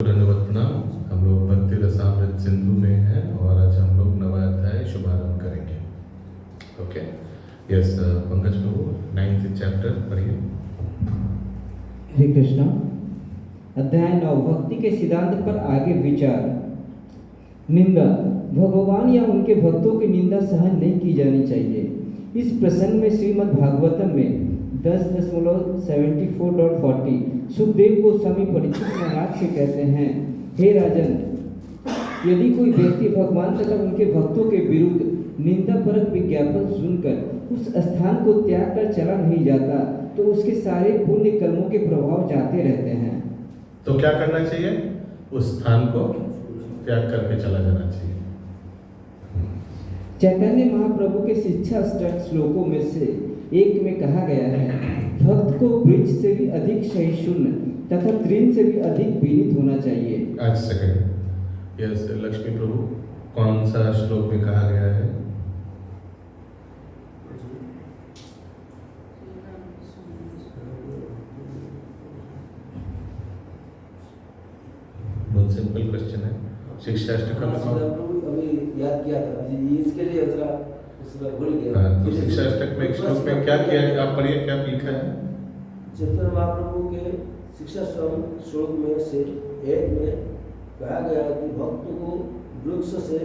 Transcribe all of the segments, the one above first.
धन्यवाद प्रणाम। हम लोग भक्ति रसामृत सिंधु में हैं और आज हम लोग नवा अध्याय शुभारंभ करेंगे। ओके, यस पंकज प्रभु, 9th चैप्टर पढ़िए। हरे कृष्णा। अध्याय 9 भक्ति के सिद्धांत पर आगे विचार। निंदा। भगवान या उनके भक्तों की निंदा सहन नहीं की जानी चाहिए। इस प्रसंग में श्रीमद् भागवतम में 10.74.40 सुखदेव गोस्वामी परीक्षित महाराज से कहते हैं, हे राजन, यदि कोई व्यक्ति भगवान तथा उनके भक्तों के विरुद्ध निंदा परक विज्ञापन सुनकर उस स्थान को त्याग कर चला नहीं जाता तो उसके सारे पुण्य कर्मों के प्रभाव जाते रहते हैं। तो क्या करना चाहिए? उस स्थान को त्याग करके चला जाना चाहिए। चैतन्य महाप्रभु के शिक्षा श्लोकों में से एक में कहा गया है, भक्त को वृक्ष से भी अधिक सहिष्णु तथा तृण से भी अधिक विनीत होना चाहिए। आज सेकंड, यस लक्ष्मी प्रभु, कौन सा श्लोक में कहा गया है? बहुत सिंपल क्वेश्चन है। शिक्षा अष्टकम में अभी याद किया था इसके लिए उसका भूल गया। तो शिक्षा अष्टक में श्लोक में क्या किया है? आप पढ़िए, क्या लिखा है? चैतन्य महाप्रभु के शिक्षा श्लोक में से एक में कहा गया है कि भक्त को वृक्ष से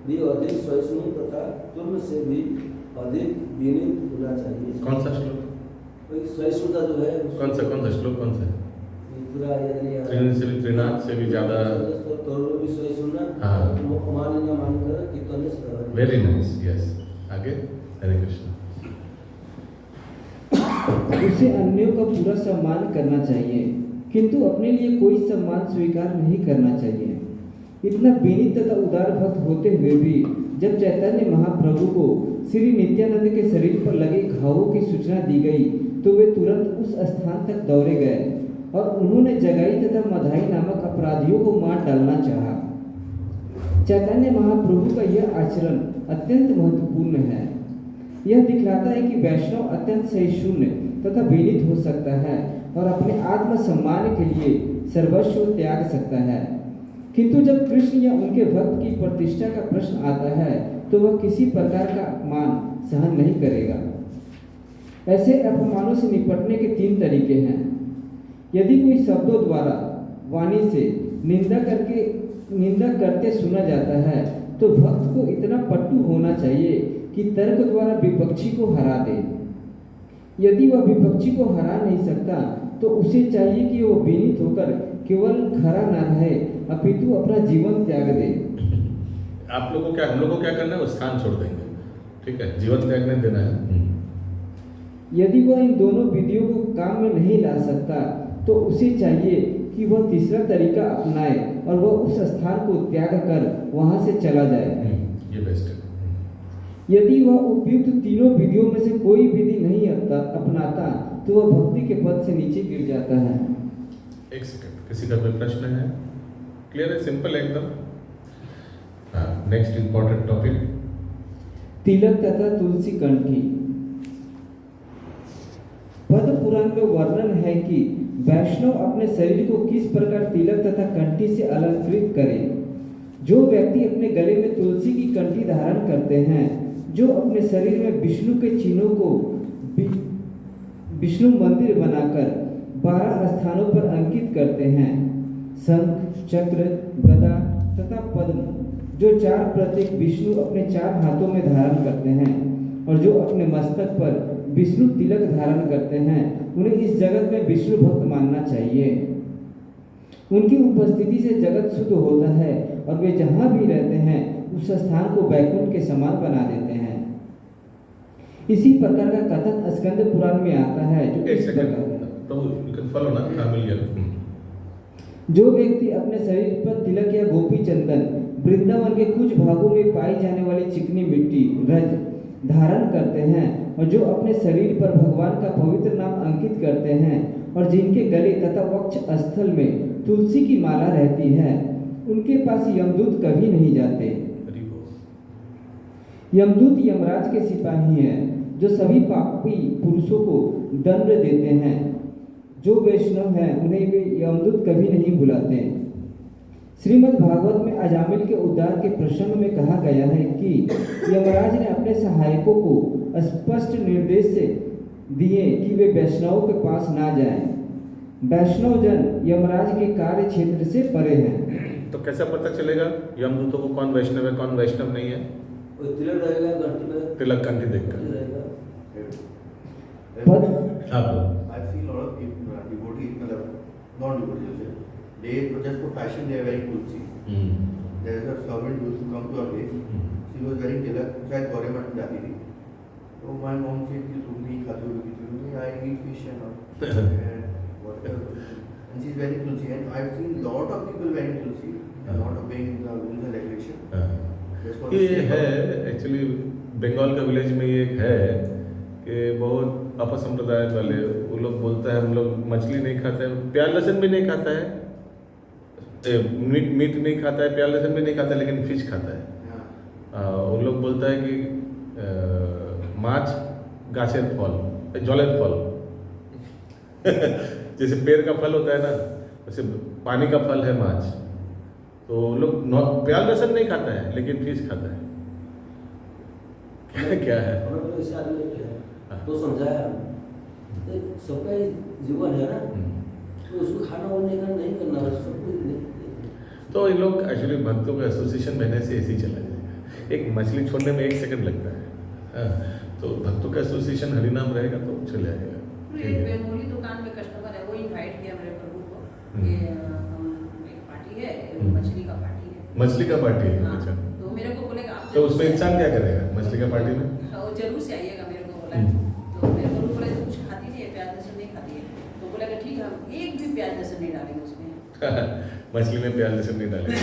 भी अधिक सहिष्णु तथा तुम से भी अधिक विनीत होना चाहिए। कौन सा श्लोक? सहिष्णुता जो है कौन सा श्लोक कौन सा है? पूरा याद नहीं आ रहा। तृण से भी तृणात से भी ज्यादा। हाँ, वेरी नाइस, यस। आगे, हरे कृष्ण। उसे अन्यों का पूरा सम्मान करना चाहिए, किंतु अपने लिए कोई सम्मान स्वीकार नहीं करना चाहिए। इतना विनीत तथा उदार भक्त होते हुए भी जब चैतन्य महाप्रभु को श्री नित्यानंद के शरीर पर लगे घावों की सूचना दी गई तो वे तुरंत उस स्थान तक दौड़े गए और उन्होंने जगाई तथा मधाई नामक अपराधियों को मार डालना चाहा। चैतन्य महाप्रभु का यह आचरण अत्यंत महत्वपूर्ण है। यह दिखलाता है कि वैष्णव अत्यंत सहिष्णु तथा विनीत हो सकता है और अपने आत्म सम्मान के लिए सर्वस्व त्याग सकता है, किंतु जब कृष्ण या उनके भक्त की प्रतिष्ठा का प्रश्न आता है तो वह किसी प्रकार का अपमान सहन नहीं करेगा। ऐसे अपमानों से निपटने के 3 तरीके हैं। यदि कोई शब्दों द्वारा वाणी से निंदा करते सुना जाता है तो भक्त को इतना पट्टू होना चाहिए कि तर्क द्वारा विपक्षी को हरा दे। यदि वह विपक्षी को हरा नहीं सकता तो उसे चाहिए कि वह विनीत होकर केवल खड़ा न रहे अपितु अपना जीवन त्याग दे। आप लोगों को हम लोगों को क्या करना है? वो स्थान छोड़ देंगे, ठीक है? जीवन त्यागने देना है। यदि वह इन दोनों विधियों को काम में नहीं ला सकता तो उसे चाहिए कि वह तीसरा तरीका अपनाए और वह उस स्थान को त्याग कर वहां से चला जाए। ये बेस्ट है। यदि वह उपयुक्त तीनों विधियों में से कोई विधि नहीं अपनाता तो वह भक्ति के पद से नीचे गिर जाता है। एक सेकंड, किसी का कोई प्रश्न है? क्लियर है, सिंपल एकदम। हाँ, नेक्स्ट इंपॉर्टेंट टॉपिक, तिलक तथा तुलसी कंठी। पद्म पुराण में वर्णन है कि वैष्णव अपने शरीर को किस प्रकार तिलक तथा कंठी से अलंकृत करे। जो व्यक्ति अपने गले में तुलसी की कंठी धारण करते हैं, जो अपने शरीर में विष्णु के चिन्हों को विष्णु मंदिर बनाकर 12 स्थानों पर अंकित करते हैं, शंख, चक्र, गदा तथा पद्म, जो 4 प्रतीक विष्णु अपने 4 हाथों में धारण करते हैं और जो अपने मस्तक पर विष्णु तिलक धारण करते हैं, उन्हें इस जगत में विष्णु भक्त मानना चाहिए। उनकी उपस्थिति से जगत शुद्ध होता है और वे जहां भी रहते हैं उस स्थान को वैकुंठ के समान बना देते हैं। इसी प्रकार का कथन स्कंद पुराण में आता है। जो व्यक्ति अपने शरीर पर तिलक या गोपी चंदन, वृंदावन के कुछ भागों में पाई जाने वाली चिकनी मिट्टी, रज धारण करते हैं और जो अपने शरीर पर भगवान का पवित्र नाम अंकित करते हैं और जिनके गले तथा वक्ष स्थल में तुलसी की माला रहती है, उनके पास यमदूत कभी नहीं जाते। यमदूत यमराज के सिपाही हैं जो सभी पापी पुरुषों को दंड देते हैं। जो वैष्णव हैं उन्हें वे यमदूत कभी नहीं बुलाते। श्रीमद् भागवत में अजामिल के उद्धार के प्रसंग में कहा गया है कि यमराज ने अपने सहायकों को स्पष्ट निर्देश दिए कि वे वैष्णवों के पास ना जाएं। वैष्णव जन यमराज के कार्य क्षेत्र से परे हैं। तो कैसा पता चलेगा यमदूतों को कौन वैष्णव है कौन वैष्णव नहीं है? कोई तिलक रहेगा घंटी में, तिलक कंठी देखकर। रहेगा। पद हाँ बोलो। I see a lot of people, devotees, non-devotees, they just for fashion, they are very cool. See, there is a servant used to come to our place. She was wearing tilak, शायद गौरे मठ में जाती थी. So my mom said कि तुम नहीं खाते हो कि I eat fish and all. And whatever. And she is very tulsi. And I have seen lot of people wearing tulsi, not obeying the rules and regulation. Just for the ये sake है of- actually Bengal का village में ये है कि बहुत अपसंप्रदाय वाले वो लोग बोलता है हम लोग मछली नहीं खाते हैं, प्याज लहसुन भी नहीं खाता है, मीट नहीं खाता है, प्याज लहसुन भी नहीं खाता है, लेकिन फिश खाता है। Yeah. वो लोग बोलता है कि माछ गाछेर फल जलेर फल जैसे पेड़ का फल होता है ना वैसे पानी का फल है माछ। तो वो लोग प्याज लहसुन नहीं खाता है लेकिन फिश खाता है। क्या है? हमें तो ऐसे आदमी है तो समझाया तो सबका ही जीवन है ना, तो उसको खाना वाने का नहीं करना है, सब कुछ नहीं। तो ये लोग एक्चुअली भक्तों का एसोसिएशन बनने से ऐसे ही चला जाएगा। एक मछली छोड़ने में 1 सेकंड लगता है। हाँ, तो भक्तों का एसोसिएशन हरिनाम रहेगा तो चल जाएगा। एक बेंगोली दुकान में कस्टमर है, वो इनवाइट किया मेरे प्रभु को कि हम एक पार्टी है, मछली का पार्टी है। मछली का पार्टी है? हाँ, अच्छा। तो मेरे को बोलेगा आप तो उसमें इंसान क्या करेगा मछली का पार्टी में? वो जरूर से आइएगा मेरे को बोला है। तो मेरे प्रभु बोले तो कुछ खाती नहीं है, प्याज लहसुन नहीं खाती है। तो बोला कि ठीक है हम एक भी प्याज लहसुन नहीं डालेंगे उसमें। मछली में प्याज लहसुन नहीं डालेंगे।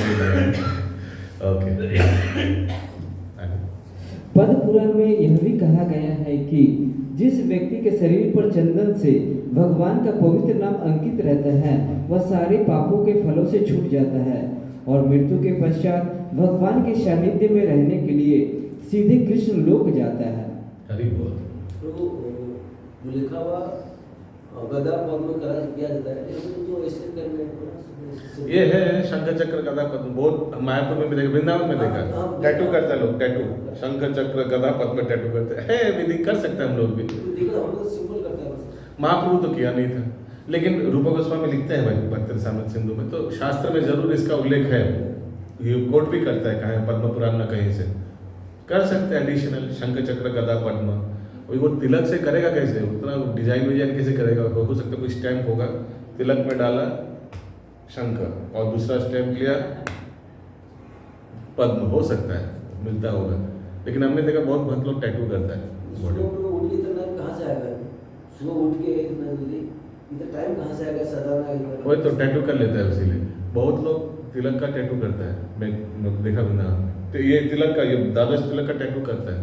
ओके। पद्म पुराण में यह भी कहा गया है कि जिस व्यक्ति के शरीर पर चंदन से भगवान का पवित्र नाम अंकित रहता है वह सारे पापों के फलों से छूट जाता है और मृत्यु के पश्चात भगवान के सानिध्य में रहने के लिए सीधे कृष्ण लोक जाता है। हरि बोल। तो जो लिखा हुआ गदा पद्म करा किया जाता है, लेकिन तो ऐसे करने ये है शंख चक्र गदा पद्म, बहुत मायापुर में भी देखा, वृंदावन में देखा, टैटू करते हैं लोग, टैटू शंख चक्र गदा पद्म टैटू करते हैं। विधि कर सकते हैं हम लोग भी। देखो हम लोग सिंपल करते हैं बस। महाप्रभु तो किया नहीं था, लेकिन रूपा गोस्वामी लिखते हैं भाई भक्त रसामृत सिंधु में, तो शास्त्र में जरूर इसका उल्लेख है। ये कोट भी करता है कहीं पद्म पुराण में कहीं से कर सकते हैं एडिशनल शंख चक्र गदा पद्म। वो तिलक से करेगा कैसे, उतना डिजाइन विजाइन कैसे करेगा? हो सकता है कोई स्टैम्प होगा, तिलक में डाला शंख और दूसरा स्टैम्प लिया पद्म, हो सकता है मिलता होगा, लेकिन हमने देखा बहुत भक्त लोग टैटू करता है सुबह उठ के इतना टाइम कहाँ से आएगा? सुबह उठ के इतना जल्दी इतना टाइम कहाँ से आएगा सजाना? वही तो टैटू कर लेता है, इसीलिए बहुत लोग तिलक का टैटू करता है। मैं देखा भी ना, तो ये तिलक का, ये द्वादश तिलक का टैटू करता है।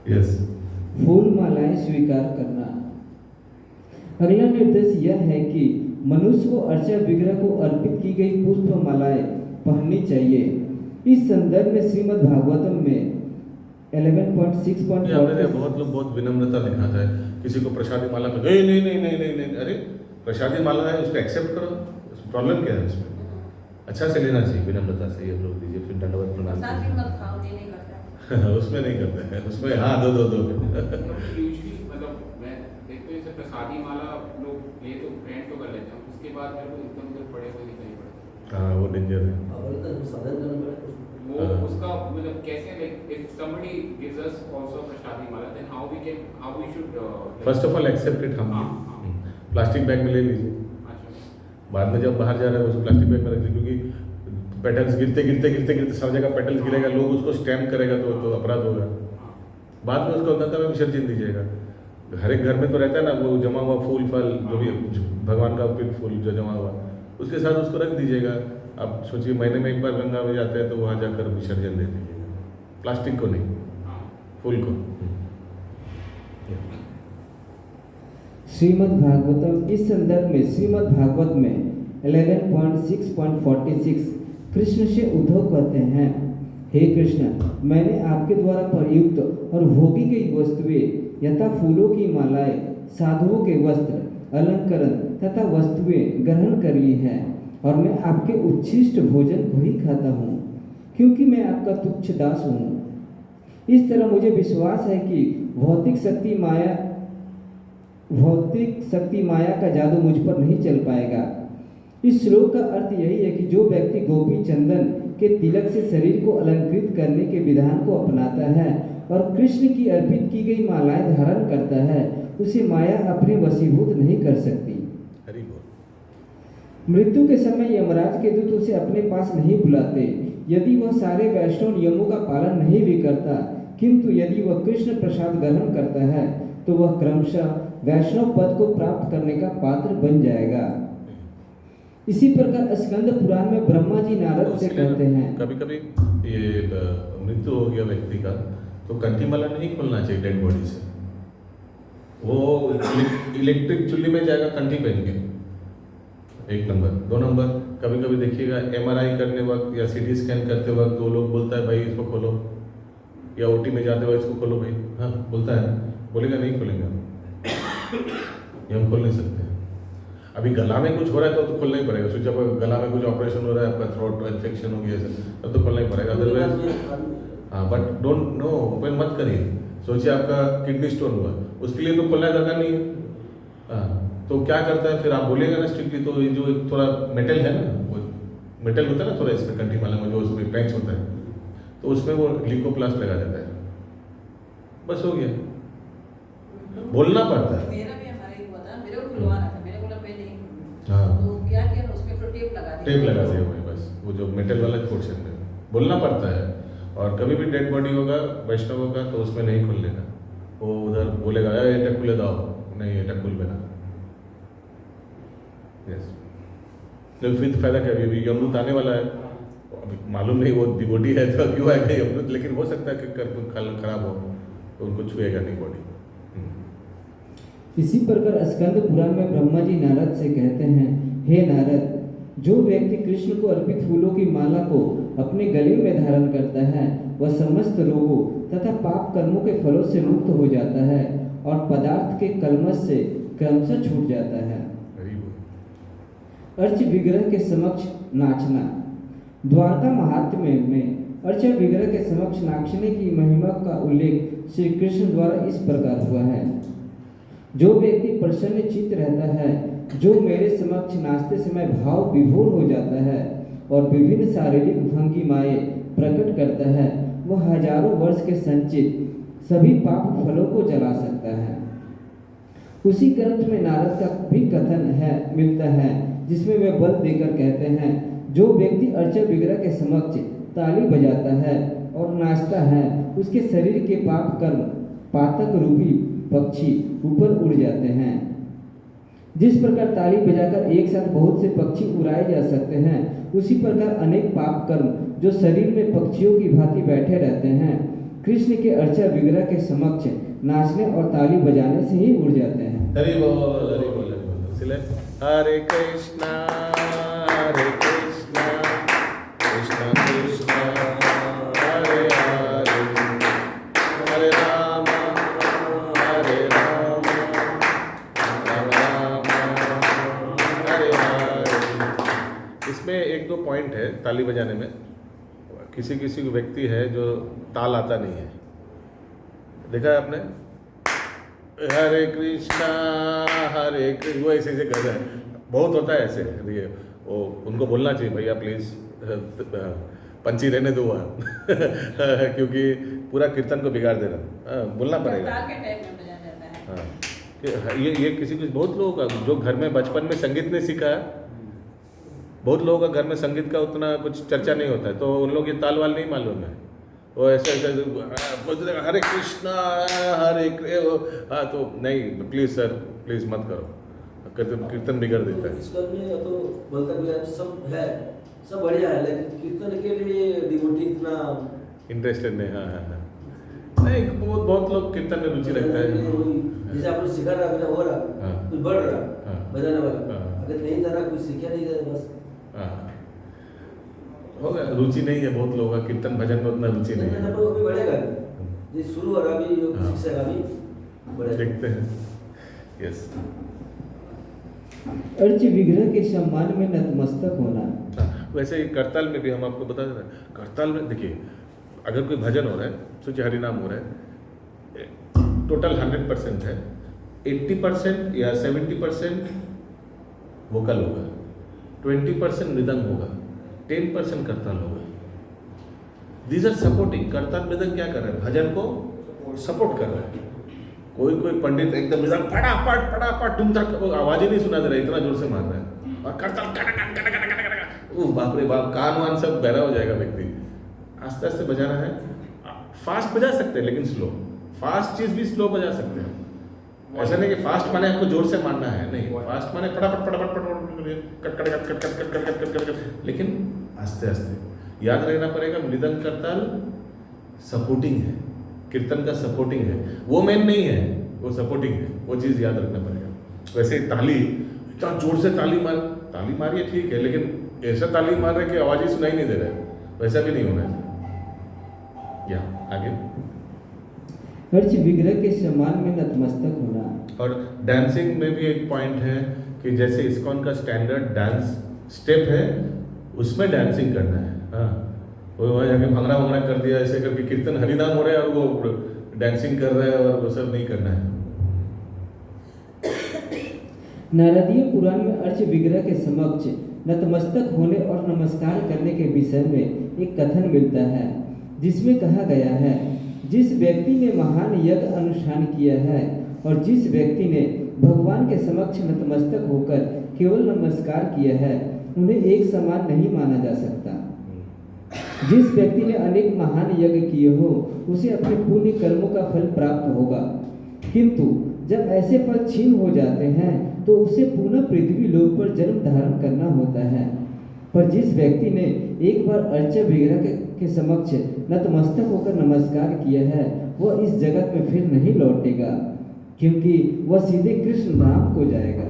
यस। फूल मालाएं स्वीकार करना। अगला निर्देश यह है कि मनुष्य को अर्चा विग्रह को अर्पित की गई पुष्प मालाएं पहननी चाहिए। इस संदर्भ में श्रीमद् भागवतम में 11.6. ये हमने देखा बहुत लोग बहुत विनम्रता दिखाता है, किसी को प्रसादी माला में नहीं नहीं नहीं नहीं नहीं नहीं, अरे प्रसादी माला है उसको एक्सेप्ट करो, प्रॉब्लम क्या है उसमें? अच्छा से लेना चाहिए, विनम्रता से ये लोग दीजिए, फिर दंडवत प्रणाम साथ ही कीजिए। मत खाओ, ये नहीं करता। उसमें नहीं करते हैं, उसमें हाँ दो यूजुअली मतलब मैं देखते हैं जैसे प्रसादी माला लोग ये तो ग्रैंड तो कर लेते हैं, उसके बाद मेरे को एकदम उधर पड़े हुए दिखाई पड़ते हाँ वो डेंजर है। अब तो साधन करना पड़ेगा। वो उसका मतलब कैसे, like if somebody gives us also prasadi mala then how we should first of all accept it. हम हाँ। प्लास्टिक बैग में ले लीजिए, अच्छा बाद में जब बाहर जा रहे हैं उसको प्लास्टिक बैग में रख लीजिए, क्योंकि पेटल्स गिरते गिरते गिरते गिरते सब जगह पेटल्स गिरेगा, लोग उसको स्टैम्प करेगा तो अपराध होगा। बाद में उसको अंदर में विसर्जन दीजिएगा। हर एक घर में तो रहता है ना वो जमा हुआ फूल फल, जो भी भगवान का अर्पित फूल जो जमा हुआ, उसके साथ उसको रख दीजिएगा। आप सोचिए महीने में एक बार गंगा में जाते हैं तो वहाँ जाकर विसर्जन दे दीजिएगा, प्लास्टिक को नहीं, फूल को। श्रीमद् भागवतम इस संदर्भ में श्रीमद् भागवत में 11.6.46 कृष्ण से उद्धव कहते हैं, हे कृष्ण, मैंने आपके द्वारा प्रयुक्त और भोगी गई वस्तुएं यथा फूलों की मालाएं, साधुओं के वस्त्र, अलंकरण तथा वस्तुएं ग्रहण कर ली हैं और मैं आपके उच्छिष्ट भोजन को ही खाता हूँ, क्योंकि मैं आपका तुच्छ दास हूँ। इस तरह मुझे विश्वास है कि भौतिक शक्ति माया का जादू मुझ पर नहीं चल पाएगा। इस श्लोक का अर्थ यही है कि जो व्यक्ति गोपी चंदन के तिलक से शरीर को अलंकृत करने के विधान को अपनाता है और कृष्ण की अर्पित की गई मालाएं धारण करता है, उसे माया अपने वशीभूत नहीं कर सकती। हरि बोल। मृत्यु के समय यमराज के दूत उसे अपने पास नहीं बुलाते यदि वह सारे वैष्णव नियमों का पालन नहीं भी करता, किंतु यदि वह कृष्ण प्रसाद ग्रहण करता है तो वह क्रमशः वैष्णव पद को प्राप्त करने का पात्र बन जाएगा। इसी प्रकार स्कंद पुराण में ब्रह्मा जी नारद से कहते हैं, कभी कभी ये मृत्यु हो गया व्यक्ति का तो कंठी माला नहीं खोलना चाहिए डेड बॉडी से। वो इलेक्ट्रिक चुल्ली में जाएगा कंठी पहन के, 1 नंबर। 2 नंबर, कभी कभी देखिएगा MRI करने वक्त या CT स्कैन करते वक्त वो लोग बोलता है भाई इसको खोलो, या OT में जाते वक्त इसको खोलो भाई, हाँ बोलता है, बोलेगा नहीं खोलेंगे ये हम खोल नहीं सकते। अभी गला में कुछ हो रहा है तो खोलना ही पड़ेगा। सोचा गला में कुछ ऑपरेशन हो रहा है, आपका थ्रोट इन्फेक्शन हो गया तब तो खोलना ही पड़ेगा, अदरवाइज हाँ। बट डोंट नो, ओपन मत करिए। सोचिए आपका किडनी स्टोन हुआ, उसके लिए तो खोलना दरकार नहीं है। हाँ, तो क्या करता है फिर, आप बोलेगा ना स्ट्रिक्टली, तो ये जो एक थोड़ा मेटल है ना, वो मेटल होता है ना थोड़ा इसमें कंठी माला में, जो उसमें पैंच होता है, तो उसमें वो ग्लिकोप्लास्ट लगा देता है, बस हो गया। बोलना पड़ता है। मेरा भी हमारा ही हुआ था, मेरे को खुलवाना था, मेरे बोला मैं नहीं। हाँ, तो क्या किया ना, उसमें तो टेप लगा दी। टेप लगा दिया वही, बस वो जो मेटल वाला पोर्शन में बोलना पड़ता है। और कभी भी डेड बॉडी होगा वैष्णव का तो उसमें नहीं खोल लेना। वो उधर बोलेगा ये टकुले दाओ, नहीं ये टकुल बना। यस, तो फिर फायदा क्या, अभी यमदूत आने वाला है, अभी मालूम नहीं वो डिवोटी है तो क्यों आएगा यमदूत, लेकिन हो सकता है कि खराब हो तो उनको छुएगा नहीं बॉडी। इसी प्रकार स्कंद पुराण में ब्रह्मा जी नारद से कहते हैं, हे नारद, जो व्यक्ति कृष्ण को अर्पित फूलों की माला को अपने गले में धारण करता है वह समस्त रोगों तथा पाप कर्मों के फलों से मुक्त हो जाता है और पदार्थ के कलमश से क्रमशः छूट जाता है। अर्च विग्रह के समक्ष नाचना। द्वारका महात्म्य में अर्च विग्रह के समक्ष नाचने की महिमा का उल्लेख श्री कृष्ण द्वारा इस प्रकार हुआ है, जो व्यक्ति प्रसन्न चित्त रहता है, जो मेरे समक्ष नाचते समय भाव विभोर हो जाता है और विभिन्न शारीरिक भंगिमाएं प्रकट करता है, वह हजारों वर्ष के संचित सभी पाप फलों को जला सकता है। उसी ग्रंथ में नारद का भी कथन है मिलता है, जिसमें वे बल देकर कहते हैं, जो व्यक्ति अर्चा विग्रह के समक्ष ताली बजाता है और नाचता है, उसके शरीर के पाप कर्म पातक रूपी पक्षी ऊपर उड़ जाते हैं। जिस प्रकार ताली बजाकर एक साथ बहुत से पक्षी उड़ाए जा सकते हैं, उसी प्रकार अनेक पाप कर्म जो शरीर में पक्षियों की भांति बैठे रहते हैं, कृष्ण के अर्चा विग्रह के समक्ष नाचने और ताली बजाने से ही उड़ जाते हैं। हरि बोल, हरि बोल, हरि बोल। इसलिए हरे कृष्णा कृष्णा कृष्णा हरे हरे, हरे राम राम राम हरे हरे। इसमें 1-2 पॉइंट है ताली बजाने में। किसी किसी व्यक्ति है जो ताल आता नहीं है, देखा है आपने, हरे कृष्णा हरे कृष्ण, वो ऐसे ऐसे कर रहे हैं, बहुत होता है ऐसे। ये वो उनको बोलना चाहिए, भैया प्लीज़ पंची रहने दो वहाँ क्योंकि पूरा कीर्तन को बिगाड़ दे रहा। बोलना पड़ेगा। के टाइम में बजाया जाता है। हाँ, ये किसी बहुत लोगों का जो घर में बचपन में संगीत नहीं सीखा है, बहुत लोगों का घर में संगीत का उतना कुछ चर्चा नहीं होता है, तो उन लोग ये ताल वाल नहीं मालूम है। वो ऐसे ऐसे हरे कृष्णा हरे हाँ, तो नहीं, प्लीज़ सर प्लीज़ मत करो, कीर्तन बिगड़ देता है। इसका में तो बोलता भी सब है, सब बढ़िया है, लेकिन कीर्तन के लिए डिवोटी इतना इंटरेस्टेड नहीं। हाँ हाँ हाँ, नहीं, बहुत लोग कीर्तन में रुचि रखता है। जैसे आपने सिखा रहा बिना हो रहा, हाँ। कुछ बढ़ रहा, हाँ। बजाने वाला, हाँ। अगर नहीं जा रहा, कुछ सीखा नहीं जा रहा, बस हाँ, होगा, रुचि नहीं है बहुत लोगों का कीर्तन भजन में, उतना रुचि नहीं है। अभी बढ़ेगा, ये शुरू हो रहा, अभी हाँ। शिक्षा का भी बढ़ेगा। देखते हैं। यस, अर्च विग्रह के सम्मान में नतमस्तक होना। हाँ, वैसे ही करताल में भी हम आपको बता दें, करताल में देखिए, अगर कोई भजन हो रहा है, सोचिए हरिनाम हो रहा है, टोटल 100% है, 80% या 70% वोकल होगा, 20% मृदंग होगा, 10% करताल होगा। These are supporting. करताल मृदंग क्या कर रहा है? भजन को सपोर्ट कर रहा है। कोई कोई पंडित एकदम मृदंग फटाफट तुम तक आवाज ही नहीं सुना दे रहा है, इतना जोर से मार रहा है, और करताल ओह बाप रे बाप, कान वान सब बहरा हो जाएगा व्यक्ति। आस्ते आस्ते बजाना है, फास्ट बजा सकते हैं लेकिन स्लो, फास्ट चीज भी स्लो बजा सकते हैं। ऐसा नहीं कि फास्ट माने आपको जोर से मारना है, नहीं, फास्ट माने फटाफट कट, लेकिन आस्ते आस्ते। याद रहना पड़ेगा, मृदंग करताल सपोर्टिंग है, कीर्तन का सपोर्टिंग है, वो मेन नहीं है, वो सपोर्टिंग है, वो चीज याद रखना पड़ेगा। वैसे ताली, इतना जोर से ताली मारिए ठीक है, लेकिन ऐसा ताली मार रहे कि आवाज ही सुनाई नहीं दे रहा है, वैसा भी नहीं होना चाहिए। या आगे, अर्च विग्रह के सम्मान में नतमस्तक होना। और डांसिंग में भी एक पॉइंट है कि जैसे इस्कॉन का स्टैंडर्ड डांस स्टेप है, उसमें डांसिंग करना है। हाँ, वो वहाँ जाके भंगड़ा वंगड़ा कर दिया ऐसे करके, कीर्तन हरिनाम हो रहा है और वो डांसिंग कर रहा है, और वो सब नहीं करना है। नारदीय पुराण में अर्च विग्रह के समक्ष नतमस्तक होने और नमस्कार करने के विषय में एक कथन मिलता है, जिसमें कहा गया है, जिस व्यक्ति ने महान यज्ञ अनुष्ठान किया है और जिस व्यक्ति ने भगवान के समक्ष नतमस्तक होकर केवल नमस्कार किया है, उन्हें एक समान नहीं माना जा सकता। जिस व्यक्ति ने अनेक महान यज्ञ किए हो, उसे अपने पुण्य कर्मों का फल प्राप्त होगा, किंतु जब ऐसे फल छीन हो जाते हैं तो उसे पुनः पृथ्वी लोक पर जन्म धारण करना होता है। पर जिस व्यक्ति ने एक बार अर्च विग्रह के समक्ष नतमस्तक होकर नमस्कार किया है, वह इस जगत में फिर नहीं लौटेगा, क्योंकि वह सीधे कृष्ण धाम को जाएगा।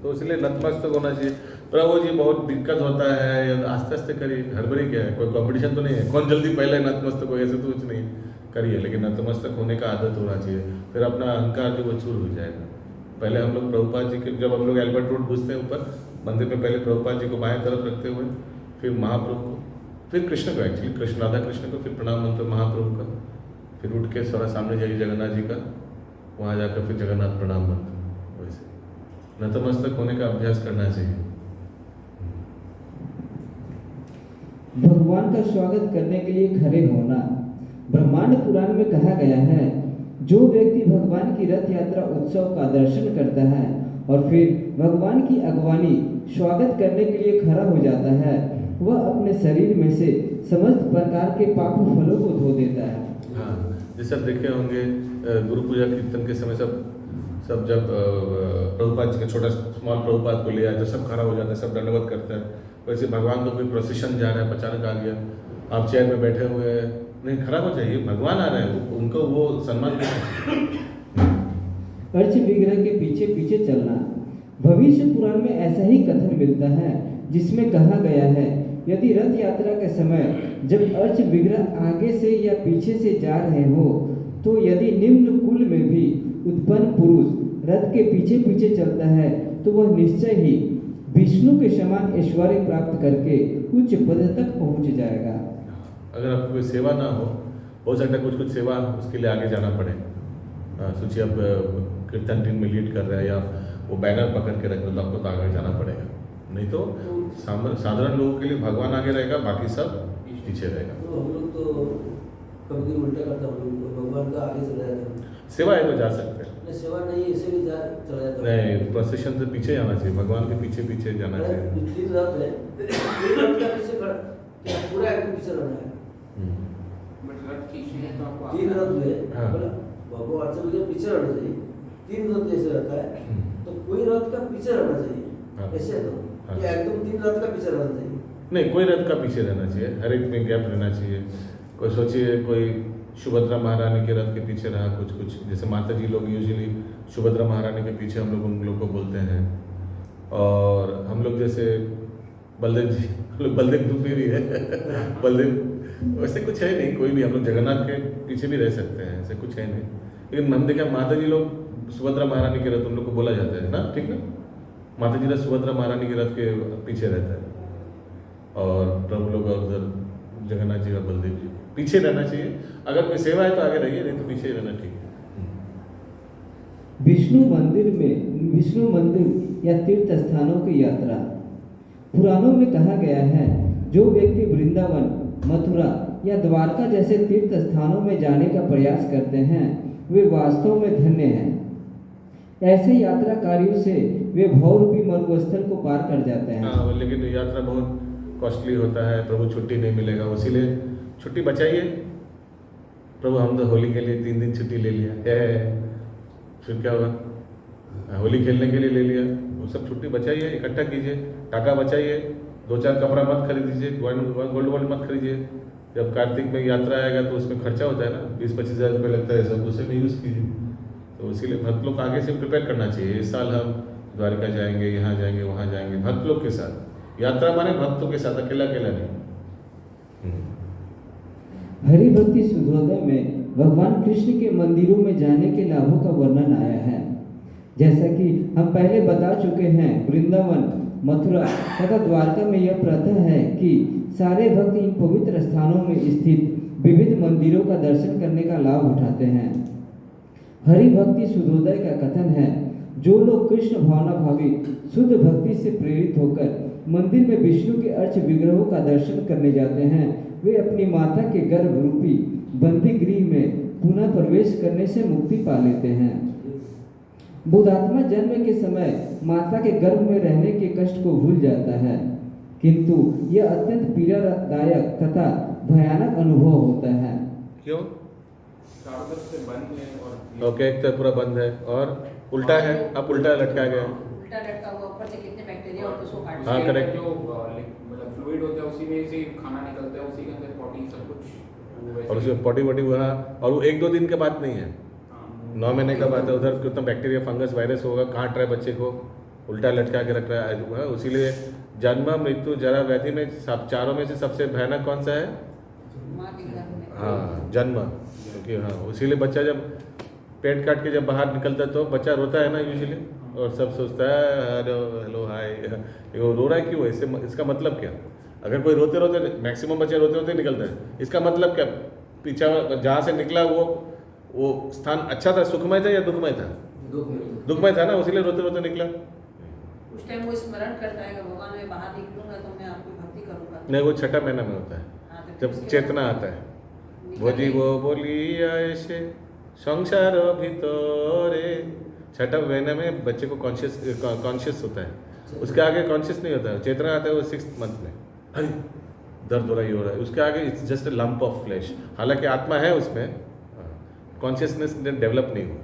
तो इसलिए नतमस्तक होना चाहिए। प्रभु जी बहुत दिक्कत होता है, आस्ते आस्ते करिए, हड़बड़ी क्या है, कोई कंपटीशन तो नहीं है, कौन जल्दी पहले नतमस्तक हो, ऐसे तो कुछ नहीं करिए, लेकिन नतमस्तक होने का आदत होना चाहिए, फिर अपना अहंकार जो वो चूर हो जाएगा। पहले हम लोग प्रभुपाद जी के, जब हम लोग एल्बर्ट रोड घुसते हैं ऊपर मंदिर में, पहले प्रभुपाद जी को बाएं तरफ रखते हुए, फिर महाप्रभु को, फिर कृष्ण को, एक्चुअली कृष्ण राधा कृष्ण को, फिर प्रणाम मंत्र महाप्रभु का, फिर उठ के थोड़ा सामने जाइए जगन्नाथ जी का, वहाँ जाकर फिर जगन्नाथ प्रणाम मंत्र। वैसे नतमस्तक होने का अभ्यास करना चाहिए। भगवान का स्वागत करने के लिए खड़े होना। ब्रह्मांड पुराण में कहा गया है, जो व्यक्ति भगवान की रथ यात्रा उत्सव का दर्शन करता है और फिर भगवान की अगवानी स्वागत करने के लिए खड़ा हो जाता है, वह अपने शरीर में से समस्त प्रकार के पाप फलों को धो देता है। हाँ, जैसे आप देखे होंगे गुरु पूजा कीर्तन के समय सब जब प्रभुपाद जी का छोटा स्मॉल प्रभुपाद को ले आए तो सब खड़ा हो जाता है, सब दंडवत करते हैं। वैसे भगवान को कोई प्रोसेशन जा रहा है, अचानक आ गया, आप चेयर में बैठे हुए हैं, नहीं खड़ा हो जाइए, भगवान आ रहे हैं, उनको वो सम्मान देना। अर्च विग्रह के पीछे पीछे चलना। भविष्य पुराण में ऐसा ही कथन मिलता है, जिसमें कहा गया है, यदि रथ यात्रा के समय जब अर्च विग्रह आगे से या पीछे से जा रहे हो, तो यदि निम्न कुल में भी उत्पन्न पुरुष रथ के पीछे पीछे चलता है, तो वह निश्चय ही विष्णु के समान ऐश्वर्य प्राप्त करके उच्च पद तक पहुंच जाएगा। अगर आपको कोई सेवा ना हो सकता है कुछ सेवा उसके लिए आगे जाना पड़े। सोचिए आप कीर्तन टीम में लीड कर रहे हैं या वो बैनर पकड़ के रख रहे, तो आपको तो आगे जाना पड़ेगा, नहीं तो साधारण लोगों के लिए भगवान आगे रहेगा, बाकी सब पीछे रहेगा। तो हम लोग तो कभी उल्टा करता, हम लोग तो भगवान का आगे चला जाता है, सेवा है तो जा सकते हैं, सेवा नहीं ऐसे भी चला जाता है। नहीं, प्रोसेशन से पीछे जाना चाहिए, भगवान के पीछे पीछे जाना चाहिए। तीन रथ है, तीन रथ का पीछे खड़ा, क्या पूरा एक पीछे रहना है, बट रथ खींचने तो आपको तीन रथ जो है, हाँ। बोला भगवान से मुझे पीछे रहना चाहिए। तीन रथ जैसे रहता है, तो कोई रथ का पीछे रहना हाँ। चाहिए, ऐसे तो हाँ। या एकदम तीन रथ का पीछे रहना चाहिए। नहीं, कोई रथ का पीछे रहना चाहिए, हर एक में गैप रहना चाहिए। कोई सोचिए कोई सुभद्रा महारानी के रथ के पीछे रहा, कुछ जैसे माता जी लोग यूजुअली सुभद्रा महारानी के पीछे हम लोग उन लोग को बोलते हैं, और हम लोग जैसे बलदेव जी, हम लोग बलदेव ग्रुप में भी है बलदेव, वैसे कुछ है नहीं, कोई भी हम लोग जगन्नाथ के पीछे भी रह सकते हैं, ऐसे कुछ है नहीं। लेकिन हम देखें माता जी लोग सुभद्रा महारानी के रथ उन लोग को बोला जाता है ना, ठीक ना, माता जी रथ सुभद्रा महारानी के रथ के पीछे रहता है और प्रभु लोग उधर जगन्नाथ जी और बलदेव जी पीछे रहना चाहिए। अगर कोई सेवा है तो आगे रहिए, नहीं तो पीछे रहना ठीक है। विष्णु मंदिर या तीर्थ स्थानों की यात्रा। पुराणों में कहा गया है, जो व्यक्ति वृंदावन, मथुरा या द्वारका जैसे तीर्थ स्थानों में जाने का प्रयास करते हैं वे वास्तव में धन्य हैं। ऐसे यात्रा कार्यों से वे भवरूपी मरुस्थल को पार कर जाते हैं। हाँ, लेकिन यात्रा बहुत कॉस्टली होता है, प्रभु छुट्टी नहीं मिलेगा, इसीलिए छुट्टी बचाइए। प्रभु हम तो होली के लिए 3 दिन छुट्टी ले लिया है, फिर क्या होगा? होली खेलने के लिए ले लिया, वो सब छुट्टी बचाइए, इकट्ठा कीजिए, टाका बचाइए, 2-4 कपड़ा मत खरीदीजिए, गोल्ड मत खरीदिए। जब कार्तिक में यात्रा आएगा तो उसमें खर्चा होता है ना, 20-25 हज़ार रुपये लगता है, सब उसे भी यूज़ कीजिए। तो इसीलिए भक्त लोग आगे से प्रिपेयर करना चाहिए। इस साल हम द्वारका जाएंगे, यहाँ जाएंगे, वहाँ जाएंगे, भक्त लोग के साथ। यात्रा माने भक्तों के साथ, अकेला नहीं। हरि भक्ति सूर्योदय में भगवान कृष्ण के मंदिरों में जाने के लाभों का वर्णन आया है। जैसा कि हम पहले बता चुके हैं, वृंदावन, मथुरा तथा द्वारका में यह प्रथा है कि सारे भक्त इन पवित्र स्थानों में स्थित विविध मंदिरों का दर्शन करने का लाभ उठाते हैं। हरि भक्ति सूर्योदय का कथन है, जो लोग कृष्ण भावना भावी शुद्ध भक्ति से प्रेरित होकर मंदिर में विष्णु के अर्च विग्रहों का दर्शन करने जाते हैं, वे अपनी माता के गर्भ रूपी बंदी गृह में पुनः प्रवेश करने से मुक्ति पा लेते हैं। बुद्धात्मा जन्म के समय माता के गर्भ में रहने के कष्ट को भूल जाता है, किंतु यह अत्यंत पीड़ादायक तथा भयानक अनुभव होता है। क्यों? चारों तरफ से बंद है और ओके, एक तरफ पूरा बंद है और उल्टा है, अब उल्टा लटका गया है। उल्टा लटका हुआ, ऊपर से कितने बैक्टीरिया और उसको काट हाँ, correct। जो मतलब फ्लूइड होता है उसी में से खाना निकलता है, उसी के अंदर प्रोटीन सब कुछ और उसमें पॉटी वॉटी हुआ, और वो 1-2 दिन के बाद नहीं है, 9 महीने का बात है। उधर कितना बैक्टीरिया, फंगस, वायरस होगा, काट रहा है बच्चे को, उल्टा लटका के रख रहा है। उसीलिए जन्म, मृत्यु, जरा, व्याधि में सब चारों में से सबसे भयानक कौन सा है? माँ के घर में। हाँ, जन्म। क्योंकि हाँ, इसीलिए बच्चा जब पेट काट के जब बाहर निकलता है तो बच्चा रोता है ना यूजुअली, और सब सोचता है हेलो हाय, वो रो रहा है क्यों? इससे इसका मतलब क्या? अगर कोई रोते रोते, मैक्सिमम बच्चे रोते रोते निकलता है, इसका मतलब क्या? पीछा जहाँ से निकला वो स्थान अच्छा था, सुखमय था या दुखमय था? दुखमय था ना, इसीलिए रोते रोते निकला। उस टाइम वो स्मरण करता है कि भगवान मैं बाहर निकलूंगा तो मैं आपकी भक्ति करूंगा। नहीं, वो 6ठा महीना में होता है, हाँ, तो जब चेतना आता है। वो जी वो बोली ऐसे संसार भितरे, 6ठा महीने में बच्चे को कॉन्शियस होता है, उसके आगे कॉन्शियस नहीं होता है। चेतना आता है वो 6th मंथ में, अरे दर्द हो रहा है, ये हो रहा है, उसके आगे it's just a lump of flash. हालांकि आत्मा है उसमें, कॉन्शियसनेस डेवलप नहीं हुआ।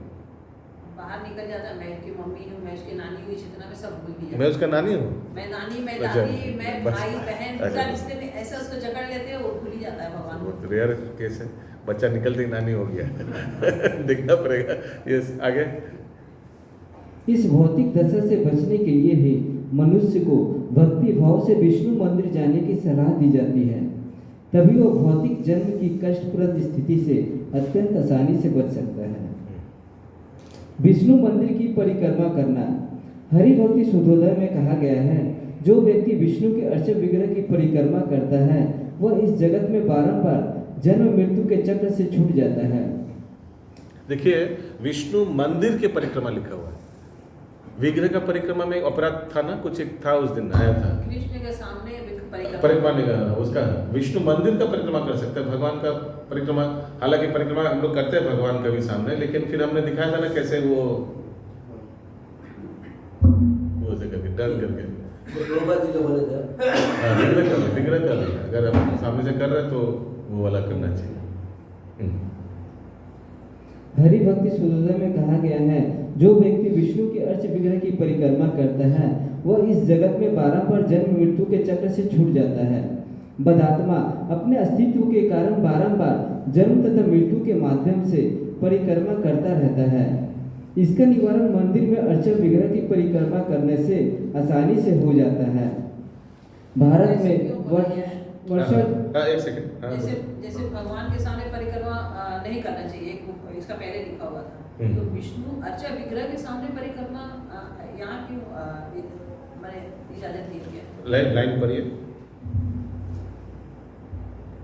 बाहर निकल जाता है, मैं उसकी मम्मी हूँ, मैं उसकी नानी हूँ, चेतना में सब भूल गया। मैं उसका नानी हूँ, मैं नानी, मैं अच्छा, दादी, मैं बस। भाई बहन, अच्छा। पूरा रिश्ते में ऐसा उसको जकड़ लेते हैं, वो भूल ही जाता है भगवान को। रेयर केस है, बच्चा निकलते ही नानी हो गया। देखना पड़ेगा। यस, आगे। इस भौतिक दशा से बचने के लिए ही मनुष्य को भक्ति भाव से विष्णु मंदिर जाने की सलाह दी जाती है, तभी वो भौतिक जन्म की कष्टप्रद स्थिति से अत्यंत आसानी से बच सकता है। विष्णु मंदिर की परिक्रमा करना। हरि भक्ति सूर्योदय में कहा गया है, जो व्यक्ति विष्णु के अर्चक विग्रह की परिक्रमा करता है वह इस जगत में बारंबार जन्म मृत्यु के चक्र से छूट जाता है। देखिए, विष्णु मंदिर के परिक्रमा लिखा हुआ है, विग्रह का परिक्रमा में अपराध था ना, कुछ एक था, उस दिन आया था कृष्ण के सामने परिक्रमा नहीं करना उसका। विष्णु मंदिर का परिक्रमा कर सकते हैं, भगवान का परिक्रमा। हालांकि परिक्रमा हम लोग करते हैं भगवान का भी सामने, लेकिन फिर हमने दिखाया था ना कैसे वो से करके टर्न करके विग्रह कर लें। अगर हम सामने से कर रहे हैं तो वो वाला करना चाहिए। हरि भक्ति सूर्योदय में कहा गया है, जो व्यक्ति विष्णु के अर्च विग्रह की परिक्रमा करता है वह इस जगत में बारंबार जन्म मृत्यु के चक्र से छूट जाता है। बदात्मा अपने अस्तित्व के कारण बारंबार जन्म तथा मृत्यु के माध्यम से परिक्रमा करता रहता है। इसका निवारण मंदिर में अर्चक विग्रह की परिक्रमा करने से आसानी से हो जाता है। भारत में एक सेकंड, जैसे भगवान के सामने परिक्रमा नहीं करना चाहिए, इसका पहले लिखा हुआ था, तो विष्णु अर्चा विग्रह के सामने परिक्रमा यहाँ क्यों मैंने इजाजत नहीं किया। लाइन पढ़िए।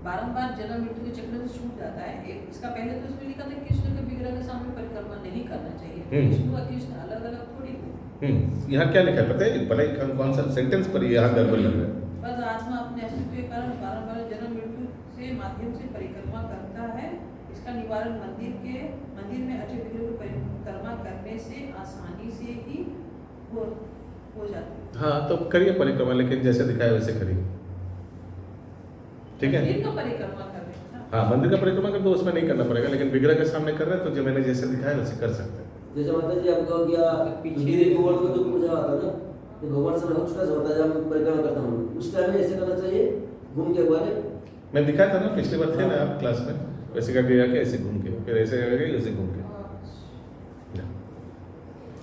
बारंबार जन्म मृत्यु के चक्र से छूट जाता है। एक इसका पहले तो इसमें लिखा था कृष्ण के विग्रह के सामने परिक्रमा नहीं करना चाहिए। विष्णु और कृष्ण अलग अलग थोड़ी हो। यहाँ क्या लिखा है पता है? भले ही कौन सा सेंटेंस पढ़िए, यहाँ गड़बड़ लग रहा है। बस आत्मा अपने अस्तित्व के कारण बारंबार जन्म मृत्यु से माध्यम से परिक्रमा करता है। इसका निवारण मंदिर में अच्छे विग्रह को परिक्रमा करने से आसानी से ही हो जाती है। हाँ तो करिए परिक्रमा, लेकिन जैसे दिखाया वैसे करिए, ठीक है? मंदिर का परिक्रमा कर रहे हैं ना। हाँ मंदिर का परिक्रमा कर तो उसमें नहीं करना पड़ेगा, लेकिन विग्रह के सामने कर रहे हैं तो जो मैंने जैसे दिखाया वैसे कर सकते हैं। जैसे माता जी आपको क्या पीछे गोवर्धन का जो पूजा आता है ना, तो भगवान से बहुत छोटा सा होता है जब हम परिक्रमा करता हूँ, उस टाइम में ऐसे करना चाहिए घूम के बारे। मैं दिखाया था ना पिछली बार, थे ना आप क्लास में, वैसे करके जाके ऐसे घूम के, फिर ऐसे करके ऐसे घूम के।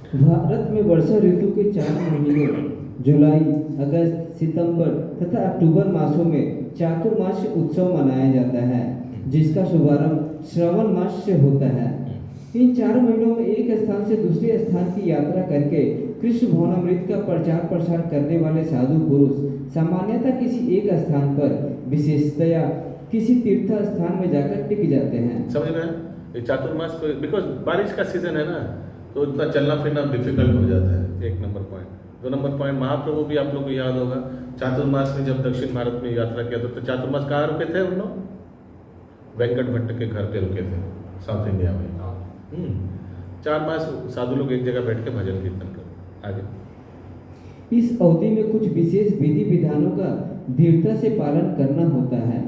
भारत में वर्षा ऋतु के 4 महीनों जुलाई, अगस्त, सितंबर तथा अक्टूबर मासों में चातुर्मास्य उत्सव मनाया जाता है, जिसका शुभारंभ श्रावण मास से होता है। इन 4 महीनों में एक स्थान से दूसरे स्थान की यात्रा करके कृष्ण भवनामृत का प्रचार प्रसार करने वाले साधु पुरुष सामान्यतः किसी एक स्थान पर, विशेषतया किसी तीर्थ स्थान में जाकर टिक जाते हैं। समझ रहे हैं? ये चातुर्मास को, बिकॉज बारिश का सीजन है ना, तो इतना चलना फिरना डिफिकल्ट हो जाता है। 1 नंबर पॉइंट। 2 नंबर पॉइंट, महाप्रभु भी आप लोग को याद होगा, चातुर्मास में जब दक्षिण भारत में यात्रा किया था तो चातुर्मास कहाँ रुके थे उन लोग? वेंकट भट्ट के घर पे रुके थे, साउथ इंडिया में। 4 मास साधु लोग एक जगह बैठ के भजन कीर्तन कर। आगे इस अवधि में कुछ विशेष विधि विधानों का दृढ़ता से पालन करना होता है।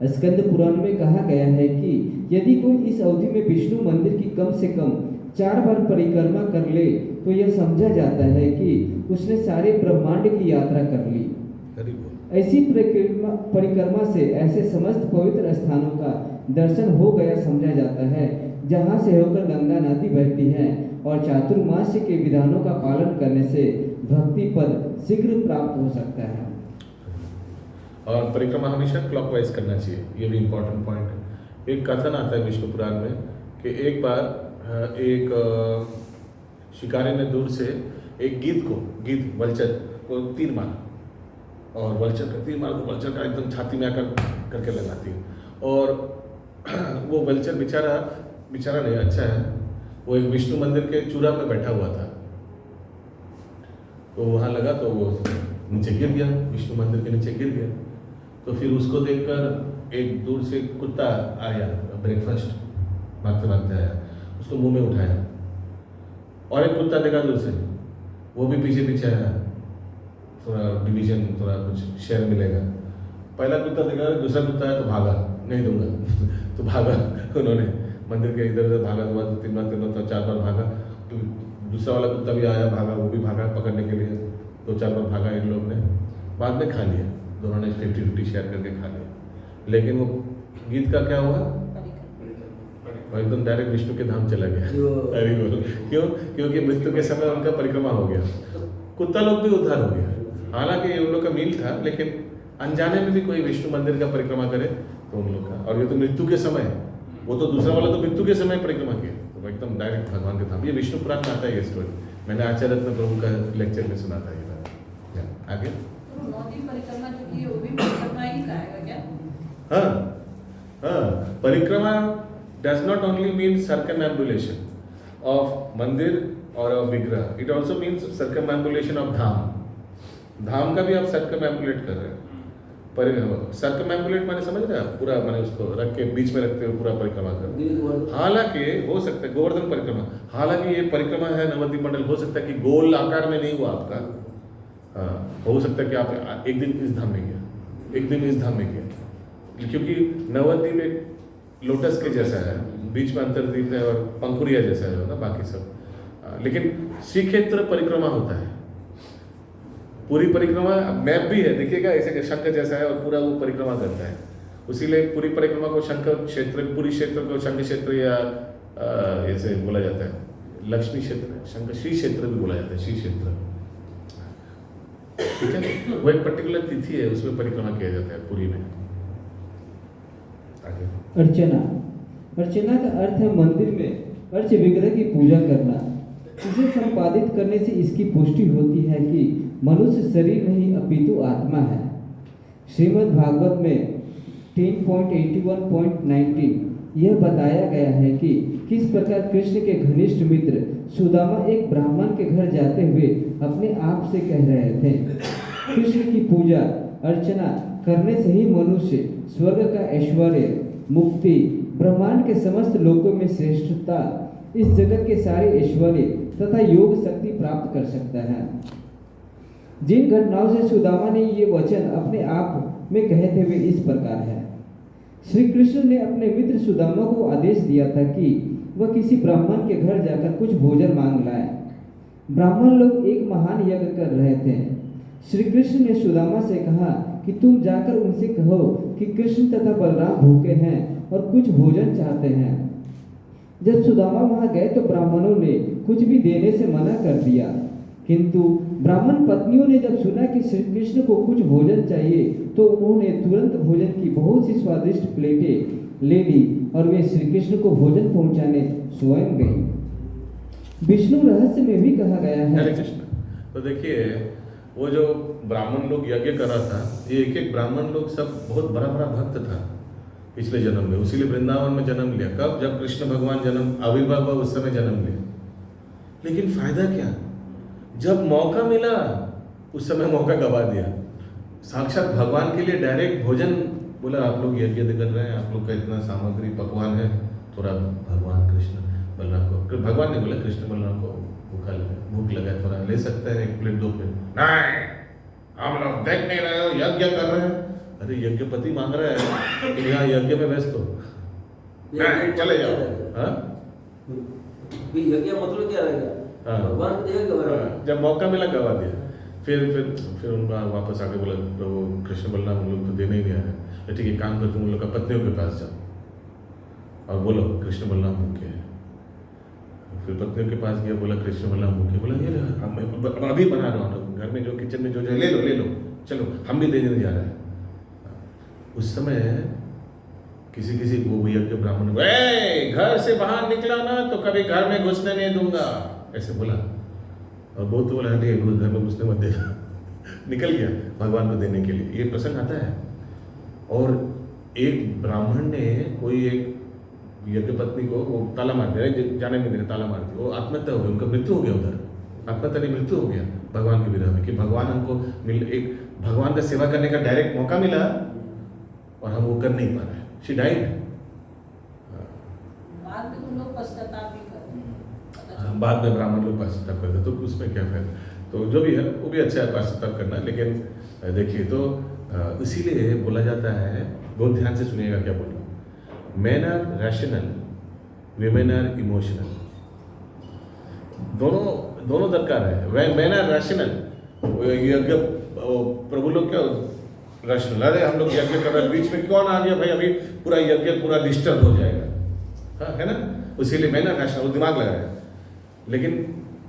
स्कंद पुराण में कहा गया है कि यदि कोई इस अवधि में विष्णु मंदिर की कम से कम 4 बार परिक्रमा कर ले तो यह समझा जाता है कि उसने सारे ब्रह्मांड की यात्रा कर ली। ऐसी परिक्रमा से ऐसे समस्त पवित्र स्थानों का दर्शन हो गया समझा जाता है जहाँ से होकर गंगा नदी बहती है, और चातुर्मास्य के विधानों का पालन करने से भक्ति पद शीघ्र प्राप्त हो सकता है। और परिक्रमा हमेशा क्लॉकवाइज करना चाहिए, ये भी इम्पोर्टेंट पॉइंट है। एक कथन आता है विष्णु पुराण में कि एक बार एक शिकारी ने दूर से एक गीत वल्चर को तीर मारा, और वल्चर का तीर मारा तो वल्चर का एकदम छाती में आकर करके लगाती है, और वो वल्चर बेचारा नहीं, अच्छा है, वो एक विष्णु मंदिर के चूड़ा में बैठा हुआ था, तो वहाँ लगा तो वो नीचे गिर गया, विष्णु मंदिर के नीचे गिर गया। तो फिर उसको देखकर एक दूर से कुत्ता आया, ब्रेकफास्ट भागते भागते आया, उसको मुंह में उठाया, और एक कुत्ता देखा दूर से, वो भी पीछे पीछे आया, थोड़ा डिवीजन, थोड़ा कुछ शेयर मिलेगा। पहला कुत्ता देखा, दूसरा कुत्ता है तो भागा, नहीं दूंगा तो भागा, उन्होंने मंदिर के इधर उधर भागा, 2 बार 3 बार 4 बार भागा। तो दूसरा वाला कुत्ता भी आया, भागा, वो भी भागा पकड़ने के लिए, 2-4 बार भागा इन लोग ने, बाद में खा लिया, दोनों ने 50-50 शेयर करके खा लिया। लेकिन वो गीत का क्या हुआ, और एकदम डायरेक्ट विष्णु के धाम चला गया। अरे बोलो क्यों? क्योंकि मृत्यु के समय उनका परिक्रमा हो गया, कुत्ता लोग भी उद्धार हो गया। हालांकि उन लोग का मील था, लेकिन अनजाने में भी कोई विष्णु मंदिर का परिक्रमा करे तो उन लोग का, और ये तो मृत्यु के समय, वो तो दूसरा वाला तो मृत्यु के समय परिक्रमा किया, तो एकदम डायरेक्ट भगवान के धाम। ये विष्णु पुराण में आता है ये स्टोरी, मैंने आचार्य रत्न प्रभु का लेक्चर में सुना था ये बात। आगे तो 9 दिन परिक्रमा जो की है वो भी परिक्रमा ही कहेगा क्या? हाँ, परिक्रमा does not only mean circumambulation of मंदिर और विग्रह, it also means circumambulation of धाम। धाम का भी आप सर्कमएम्बुलेट कर रहे हैं। सर्कमएम्बुलेट माने समझ रहे हैं आप? पूरा माने उसको रख के बीच में रखते हुए पूरा परिक्रमा कर। हालांकि हो सकता है गोवर्धन परिक्रमा, हालांकि ये परिक्रमा है नवद्वीप मंडल, हो सकता है कि गोल आकार में नहीं हुआ आपका, हो सकता है कि आप एक दिन इस धाम में गया, एक दिन इस धाम में गया, क्योंकि नवद्वीप एक लोटस के जैसा है, बीच में अंतरद्वीप है और पंखुरिया जैसा है ना बाकी सब, लेकिन श्री क्षेत्र परिक्रमा होता है। पूरी परिक्रमा मैप भी है, देखिएगा ऐसे शंख जैसा है और पूरा वो परिक्रमा करता है, उसीलिए पूरी परिक्रमा को शंख क्षेत्र, पूरी क्षेत्र को शंख क्षेत्र या ऐसे बोला जाता है, लक्ष्मी क्षेत्र, शंख श्री क्षेत्र भी बोला जाता है, श्री क्षेत्र, ठीक है। वो एक पर्टिकुलर तिथि है, उसमें परिक्रमा किया जाता है पुरी में। अर्चना का अर्थ है मंदिर में अर्च विग्रह की पूजा करना। इसे संपादित करने से इसकी पुष्टि होती है कि मनुष्य शरीर नहीं अपितु आत्मा है। श्रीमद् भागवत में 10.81.19 यह बताया गया है कि किस प्रकार कृष्ण के घनिष्ठ मित्र सुदामा एक ब्राह्मण के घर जाते हुए अपने आप से कह रहे थे, कृष्ण की पूजा अर्चना करने से ही मनुष्य स्वर्ग का ऐश्वर्य, मुक्ति, ब्रह्मांड के समस्त लोकों में श्रेष्ठता, इस जगत के सारे ऐश्वर्य तथा योग शक्ति प्राप्त कर सकता है। जिन घटनाओं से सुदामा ने ये वचन अपने आप में कहते हुए इस प्रकार है। श्री कृष्ण ने अपने मित्र सुदामा को आदेश दिया था कि वह किसी ब्राह्मण के घर जाकर कुछ भोजन मांग लाए। ब्राह्मण लोग एक महान यज्ञ कर रहे थे। श्री कृष्ण ने सुदामा से कहा कि तुम जाकर उनसे कहो कि कृष्ण तथा बलराम भूखे हैं और कुछ भोजन चाहते हैं। जब सुदामा वहां गए तो ब्राह्मणों ने कुछ भी देने से मना कर दिया, किंतु ब्राह्मण पत्नियों ने जब सुना कि श्री कृष्ण को कुछ भोजन चाहिए तो उन्होंने तुरंत भोजन की बहुत सी स्वादिष्ट प्लेटें ले ली और वे श्री कृष्ण को भोजन पहुंचाने स्वयं गई। विष्णु रहस्य में भी कहा गया है। हरे कृष्ण। तो देखिए, वो जो ब्राह्मण लोग यज्ञ कर रहा था, ये एक एक ब्राह्मण लोग सब बहुत बड़ा बड़ा भक्त था पिछले जन्म में, उसीलिए वृंदावन में जन्म लिया। कब? जब कृष्ण भगवान जन्म आविर्भाव हुआ उस समय जन्म लिया। लेकिन फायदा क्या? जब मौका मिला उस समय मौका गवा दिया। साक्षात भगवान के लिए डायरेक्ट भोजन बोला, आप लोग यज्ञ कर रहे हैं, आप लोग का इतना सामग्री पकवान है, थोड़ा भगवान कृष्ण बलराम को, भगवान ने बोला कृष्ण बलराम को भूख लगा थोड़ा ले सकते हैं, 1 प्लेट 2 प्लेट। नहीं, हम लोग देख नहीं रहे हो, यज्ञ कर रहे हैं। अरे यज्ञपति मांग रहा है कि यहाँ यज्ञ में व्यस्त हो, नहीं चले जाओ। हाँ, यज्ञ मतलब क्या रहेगा? भगवान को देगा। जब मौका मिला गवा दिया। फिर उनका वापस आके बोला, प्रभु कृष्ण बलराम हम लोग तो देने ही नहीं आए। ठीक है, काम कर, तुम उन लोग का पत्नियों के पास जाओ और बोलो कृष्ण बलराम भूखे हैं। फिर पत्नियों के पास गया, बोला कृष्ण बलराम भूखे। बोला ये अभी बना रहा हूँ, घर में जो किचन में जो ले लो, चलो हम भी देने जा रहे हैं। उस समय किसी वो यज्ञ ब्राह्मण घर से बाहर निकला ना तो कभी घर में घुसने नहीं दूंगा, ऐसे बोला। और वो तो बोला ठीक है, घर में घुसने मत देगा। निकल गया भगवान को देने के लिए। ये प्रसंग आता है। और एक ब्राह्मण ने कोई एक यज्ञ पत्नी को वो ताला मार दिया, जाने में देने ताला मार दिया, वो आत्महत्या हो गई, उनका मृत्यु हो गया। उधर आत्महत्या नहीं, मृत्यु हो गया भगवान के विरह में, कि भगवान हमको एक भगवान का सेवा करने का डायरेक्ट मौका मिला और हम वो कर नहीं पा रहे। She died. बाद में तुम लोग पश्चाताप भी कर, बाद में ब्राह्मण लोग पश्चाताप करते, तो उसमें क्या फायदा? तो जो भी है वो भी अच्छा है पश्चाताप करना। लेकिन देखिए, तो इसीलिए बोला जाता है, बहुत ध्यान से सुनिएगा क्या बोल रहा हूँ। Men are rational, women are emotional. दोनों दरकार है। मेन आर रैशनल, प्रभु लोग क्या रैशनल, अरे हम लोग यज्ञ कर रहे हैं, बीच में कौन आ गया भाई, अभी पूरा यज्ञ पूरा डिस्टर्ब हो जाएगा। हाँ, है ना? इसीलिए मैंने रैशनल, वो दिमाग लगाया। लेकिन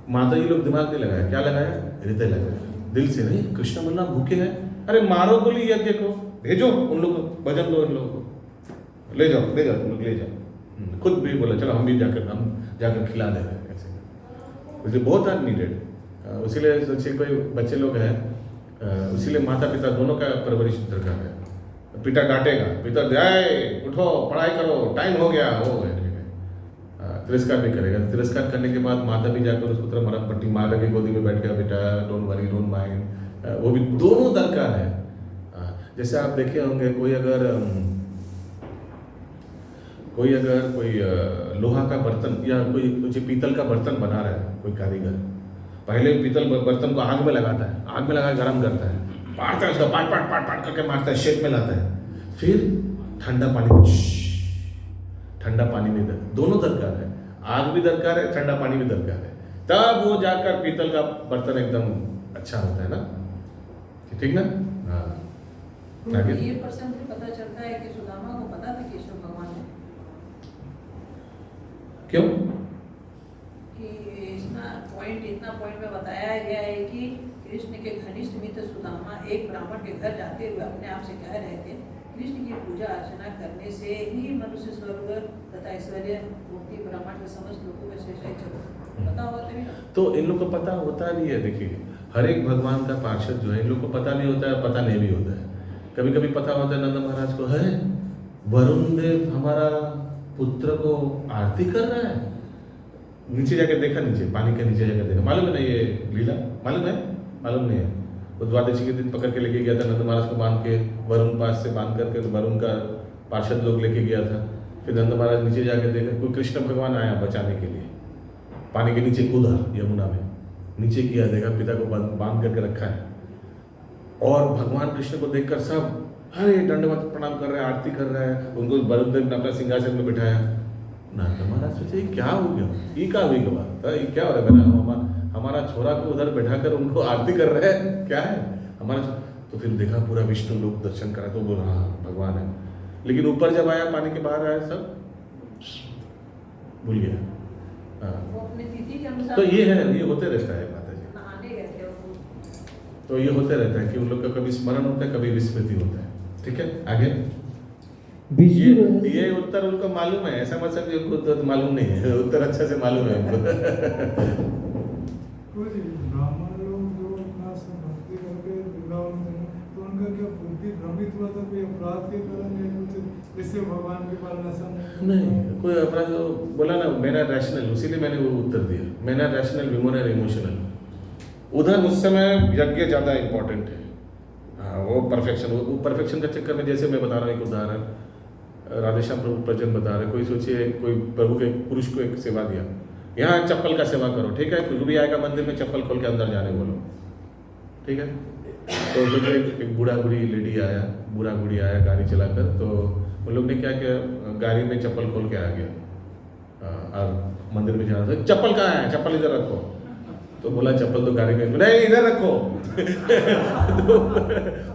माता जी लोग दिमाग नहीं लगाया, क्या लगाया? हृदय लगाया, दिल से नहीं। कृष्ण बलराम भूखे हैं, अरे मारो गोली यज्ञ को, भेजो उन लोग को, भजन दो उन लोगों को, ले जाओ तुम लोग ले जाओ। खुद भी बोला चलो हम जाकर खिला दे रहे हैं, ऐसे बहुत आर नीडेड। इसीलिए सोचिए कोई बच्चे लोग हैं, इसीलिए माता पिता दोनों का परवरिश दरकार है। पिता डांटेगा, पिता जाए उठो पढ़ाई करो, टाइम हो गया, हो गया, ठीक है। तिरस्कार भी करेगा, तिरस्कार करने के बाद माता भी जाकर उसको तरफ मरम पट्टी मार के गोदी में बैठ गया, बेटा डोंट वरी डोंट माइंड, वो भी दोनों दरकार है। जैसे आप देखे होंगे, कोई अगर कोई लोहा का बर्तन या कोई पीतल का बर्तन बना रहा है, कोई कारीगर पहले पीतल बर्तन को आग में लगाता है, आग में लगा गर्म करता है, मारता है उसका, पाट करके मारता है, शेप में लाता है, फिर ठंडा पानी में दोनों दरकार है। आग भी दरकार है, ठंडा पानी भी दरकार है, तब वो जाकर पीतल का बर्तन एकदम अच्छा होता है ना, ठीक ना? हाँ, ये प्रसंग से पता चलता है कि सुदामा को पता था कृष्ण भगवान है। क्यों? कि इतना पॉइंट में बताया गया है कि कृष्ण के घनिष्ठ मित्र सुदामा एक ब्राह्मण के घर जाते हुए अपने आप से कह रहे थे, कृष्ण की पूजा अर्चना करने से ही मनुष्य स्वर्ग तथा ऐश्वर्य, मुक्ति, ब्रह्मांड के समस्त लोगों में श्रेष्ठ। पता होगा तभी ना। तो इन लोग को पता होता भी है। देखिए, हर एक भगवान का पार्षद जो है, इन लोग को पता नहीं होता है, पता नहीं भी होता है। कभी कभी पता होता है नंद महाराज को, है वरुण देव हमारा पुत्र को आरती कर रहा है। नीचे जाके देखा, नीचे पानी के नीचे जाकर देखा, मालूम है ना ये लीला, मालूम है? मालूम नहीं है। वो द्वादशी के दिन पकड़ के लेके गया था नंद महाराज को, बांध के वरुण पास से बांध करके वरुण का पार्षद लोग लेके गया था। फिर नंद महाराज नीचे जाके देखा, कोई कृष्ण भगवान आया बचाने के लिए, पानी के नीचे कूदा यमुना में, नीचे किया, देखा पिता को बांध करके रखा है। और भगवान कृष्ण को देखकर सब अरे दंडवत प्रणाम कर रहा है, आरती कर रहा है। उनको वरुण देव ने अपना सिंहासन में बिठाया। नंद महाराज सोचे ये क्या हो गया, ये क्या हुई बात, ये क्या हो रहा है, हमारा छोरा को उधर बैठाकर उनको आरती कर रहे हैं, क्या है हमारा। तो फिर देखा पूरा विष्णु लोग दर्शन करा, तो बोल हाँ भगवान है। लेकिन ऊपर जब आया, पानी के बाहर आया, सब भूल गया। वो अपनी तिथि के अनुसार तो ये है, ये होते रहता है माता जी। नहाने गए थे वो। तो ये होते रहता है कि उन लोग का कभी स्मरण होता है, कभी विस्मृति होता है। ठीक है, आगे। विष्णु रहस्य ये उत्तर उनको मालूम है, ऐसा मत समझिए उनको तो मालूम नहीं है, उत्तर अच्छे से मालूम है उनको। ब्राह्मण लोग जो इतना सब भक्ति करके वृंदावन में, तो उनका क्या बुद्धि भ्रमित हुआ था, कोई अपराध के कारण या कुछ इससे भगवान के पालन नहीं, कोई अपराध बोला ना, मेरा रैशनल, उसीलिए मैंने वो उत्तर दिया, मेरा रैशनल, विमोनर, इमोशनल। उधर उस समय यज्ञ ज़्यादा इम्पोर्टेंट है। हाँ, वो परफेक्शन का चक्कर में, जैसे मैं बता रहा हूँ एक उदाहरण, राधेश्याम प्रभु प्रजन बता रहे, कोई सोचिए कोई प्रभु के पुरुष को एक सेवा दिया, यहाँ चप्पल का सेवा करो, ठीक है, कोई भी आएगा मंदिर में चप्पल खोल के अंदर जाने बोलो, ठीक है। तो सोचिए एक बूढ़ा बूढ़ी लेडी आया, बूढ़ा बूढ़ी आया गाड़ी चलाकर, तो उन लोग ने क्या किया, गाड़ी में चप्पल खोल के आ गया और मंदिर में जाना था, चप्पल कहाँ है, चप्पल इधर रखो। तो बोला चप्पल तो गाड़ी में, नहीं इधर रखो।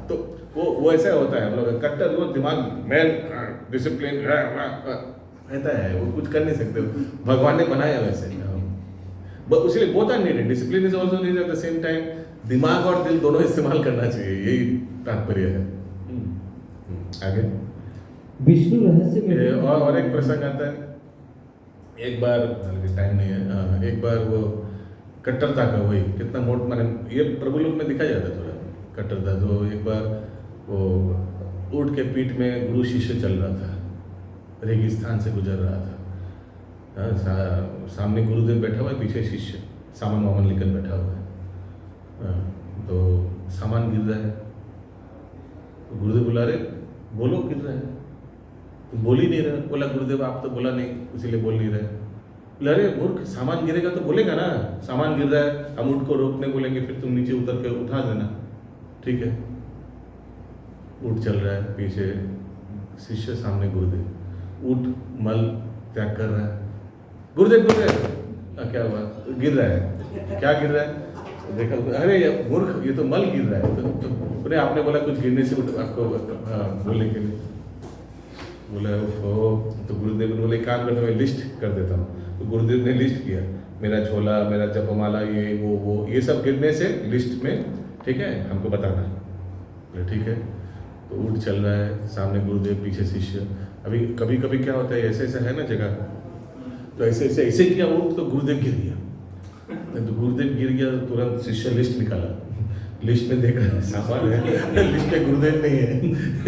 तो वो ऐसा होता है हम लोग कट्टर, वो दिमाग मैन डिसिप्लिन रहता है, वो कुछ कर नहीं सकते, भगवान ने बनाया वैसे। इसलिए both are needed, discipline is also needed, at the same time दिमाग और दिल दोनों इस्तेमाल करना चाहिए, यही तात्पर्य है। आगे विष्णु रहस्य में और एक प्रसंग आता है। एक बार, टाइम नहीं है, एक बार वो कट्टरता का, वही कितना मोट, माने ये प्रभु लोक में दिखाया जाता है थोड़ा कट्टरता। तो एक बार वो ऊँट के पीठ में गुरु शिष्य चल रहा था, रेगिस्तान से गुजर रहा था, सामने गुरुदेव बैठा हुआ है, पीछे शिष्य सामान वामान लेकर बैठा हुआ है। तो सामान गिर रहा है, तो गुरुदेव बुला रहे, बोलो गिर रहा है, तुम बोल ही नहीं रहे। बोला गुरुदेव आप तो बोला नहीं, इसीलिए बोल नहीं रहे। बोले अरे मूर्ख, सामान गिरेगा तो बोलेगा ना, सामान गिर रहा है, हम ऊँट को रोकने बोलेंगे, फिर तुम नीचे उतर के उठा देना, ठीक है। ऊँट चल रहा है, पीछे शिष्य, सामने गुरुदेव। ऊँट मल त्याग कर रहा है, गुरुदेव गुरुदेव क्या हुआ, गिर रहा है, क्या गिर रहा है, देखा, अरे मूर्ख ये तो मल गिर रहा है। तो बोले आपने बोला कुछ गिरने से आपको बोलने के लिए। बोला तो गुरुदेव ने बोले काम करते, मैं लिस्ट कर देता हूँ। तो गुरुदेव ने लिस्ट किया, मेरा झोला, मेरा जपमाला, ये वो ये सब गिरने से लिस्ट में, ठीक है, हमको बताना। बोले ठीक है। तो ऊँट चल रहा है, सामने गुरुदेव, पीछे शिष्य। अभी कभी कभी क्या होता है, ऐसे ऐसा है ना जगह, तो ऐसे किया ऊँट, तो गुरुदेव गिर गया। तो गुरुदेव गिर गया, तो तुरंत शिष्य लिस्ट निकाला, लिस्ट में देखा सामान है, लिस्ट में गुरुदेव नहीं है,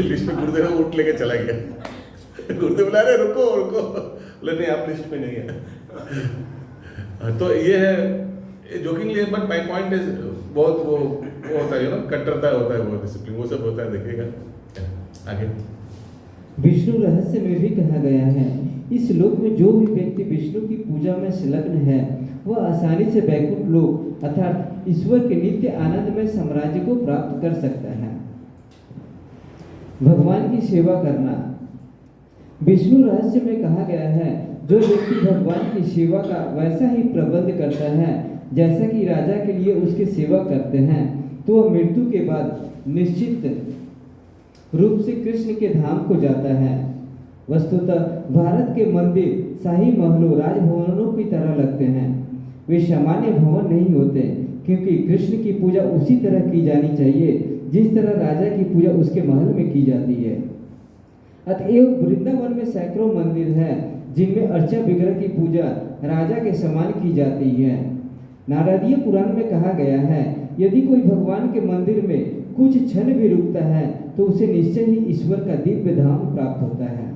लिस्ट में गुरुदेव ऊँट लेके चला गया। गुरुदेव बोला अरे रुको रुको, बोले नहीं आप लिस्ट में नहीं है। तो ये है jokingly, but my point is बहुत वो होता है ना, कट्टरता होता है, वो डिसिप्लिन, वो सब होता है, देखिएगा आगे। विष्णु रहस्य में भी कहा गया है, इस लोक में जो भी व्यक्ति विष्णु की पूजा में संलग्न है, वह आसानी से वैकुंठ लोक अर्थात ईश्वर के नित्य आनंदमय साम्राज्य को प्राप्त कर सकता है। भगवान की सेवा करना। विष्णु रहस्य में कहा गया है, जो व्यक्ति भगवान की सेवा का वैसा ही प्रबंध करता है जैसा कि राजा के लिए उसकी सेवा करते हैं, तो वह मृत्यु के बाद निश्चित रूप से कृष्ण के धाम को जाता है। वस्तुतः भारत के मंदिर शाही महलों, राजभवनों की तरह लगते हैं। वे सामान्य भवन नहीं होते, क्योंकि कृष्ण की पूजा उसी तरह की जानी चाहिए जिस तरह राजा की पूजा उसके महल में की जाती है। अतएव वृंदावन में सैकड़ों मंदिर हैं जिनमें अर्चा विग्रह की पूजा राजा के समान की जाती है। नारदीय पुराण में कहा गया है, यदि कोई भगवान के मंदिर में कुछ क्षण भी रुकता है तो उसे निश्चय ही ईश्वर का दिव्य धाम प्राप्त होता है।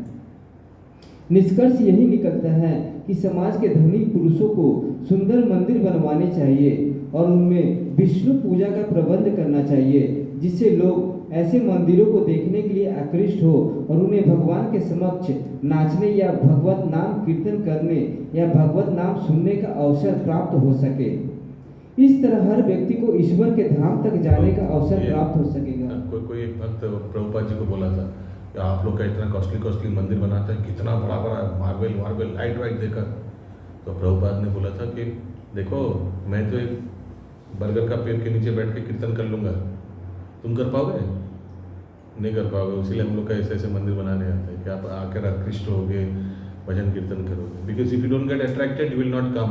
निष्कर्ष यही निकलता है कि समाज के धनी पुरुषों को सुंदर मंदिर बनवाने चाहिए और उनमें विष्णु पूजा का प्रबंध करना चाहिए, जिससे लोग ऐसे मंदिरों को देखने के लिए आकृष्ट हो और उन्हें भगवान के समक्ष नाचने या भगवत नाम कीर्तन करने या भगवत नाम सुनने का अवसर प्राप्त हो सके। इस तरह हर व्यक्ति को ईश्वर के धाम तक जाने का अवसर प्राप्त हो सकेगा। कोई एक भक्त प्रभुपाद जी को बोला था कि आप लोग का इतना कॉस्टली मंदिर बनाते हैं, कितना बड़ा बड़ा मार्बल लाइट वाइट देकर। तो प्रभुपाद ने बोला था कि देखो, मैं तो एक बरगद का पेड़ के नीचे बैठ के कीर्तन कर लूँगा, तुम कर पाओगे? नहीं कर पाओगे। इसीलिए हम लोग का ऐसे ऐसे मंदिर बनाने आते हैं कि आप आकर आकृष्ट होगे, भजन कीर्तन करोगे। Because if you don't get attracted you will not come.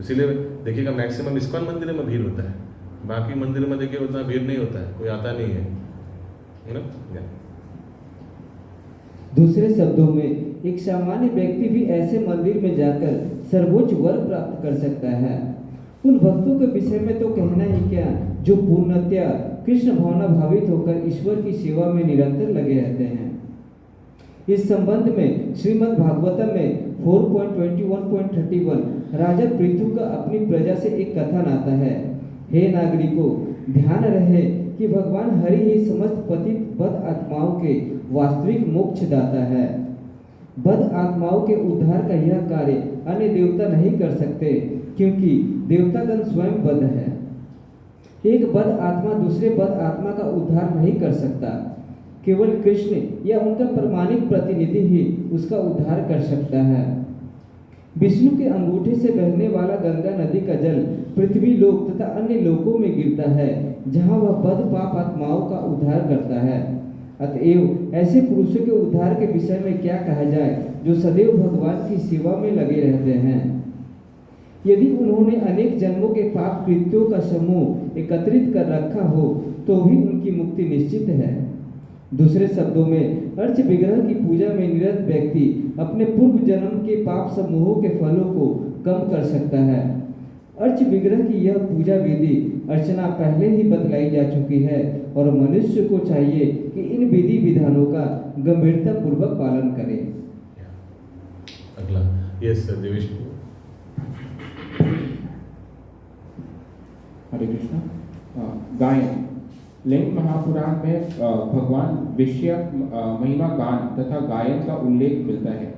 इसीलिए देखिएगा मैक्सिमम इस्कॉन मंदिर में भीड़ होता है, बाकी मंदिर में देखिए उतना भीड़ नहीं होता है, कोई आता नहीं है ना। दूसरे शब्दों में एक सामान्य व्यक्ति भी ऐसे मंदिर में जाकर सर्वोच्च वर प्राप्त कर सकता है। उन भक्तों के विषय में तो कहना ही क्या, जो पूर्णतया कृष्ण भावना भावित होकर ईश्वर की सेवा में निरंतर लगे रहते हैं। इस संबंध में श्रीमद् भागवतम में 4.21.31 राजा पृथु का अपनी प्रजा से एक कथन आता है। हे नागरिकों, ध्यान रहे कि भगवान हरि ही समस्त पतित बद आत्माओं के वास्तविक मोक्ष दाता है। बद आत्माओं के उद्धार का यह कार्य अन्य देवता नहीं कर सकते, क्योंकि देवतागण स्वयं बद है। एक बद आत्मा दूसरे बद आत्मा का उद्धार नहीं कर सकता, केवल कृष्ण या उनका प्रमाणिक प्रतिनिधि ही उसका उद्धार कर सकता है। विष्णु के अंगूठे से बहने वाला गंगा नदी का जल पृथ्वी लोक तथा अन्य लोकों में गिरता है, जहां वह बद पाप आत्माओं का उद्धार करता है। अतएव ऐसे पुरुषों के उद्धार के विषय में क्या कहा जाए, जो सदैव भगवान की सेवा में लगे रहते हैं। यदि उन्होंने अनेक जन्मों के पाप कृत्यों का समूह एकत्रित कर रखा हो तो भी उनकी मुक्ति निश्चित है। दूसरे शब्दों में अर्च विग्रह की पूजा में निरत व्यक्ति अपने पूर्व जन्म के पाप समूहों के फलों को कम कर सकता है। अर्च विग्रह की यह पूजा विधि अर्चना पहले ही बतलाई जा चुकी है और मनुष्य को चाहिए कि इन विधि विधानों का गंभीरता पूर्वक पालन करे। अगला यस देवेश। हरे कृष्णा। गायन लिंग महापुराण में भगवान विषयक महिमा गान तथा गायन का उल्लेख मिलता है।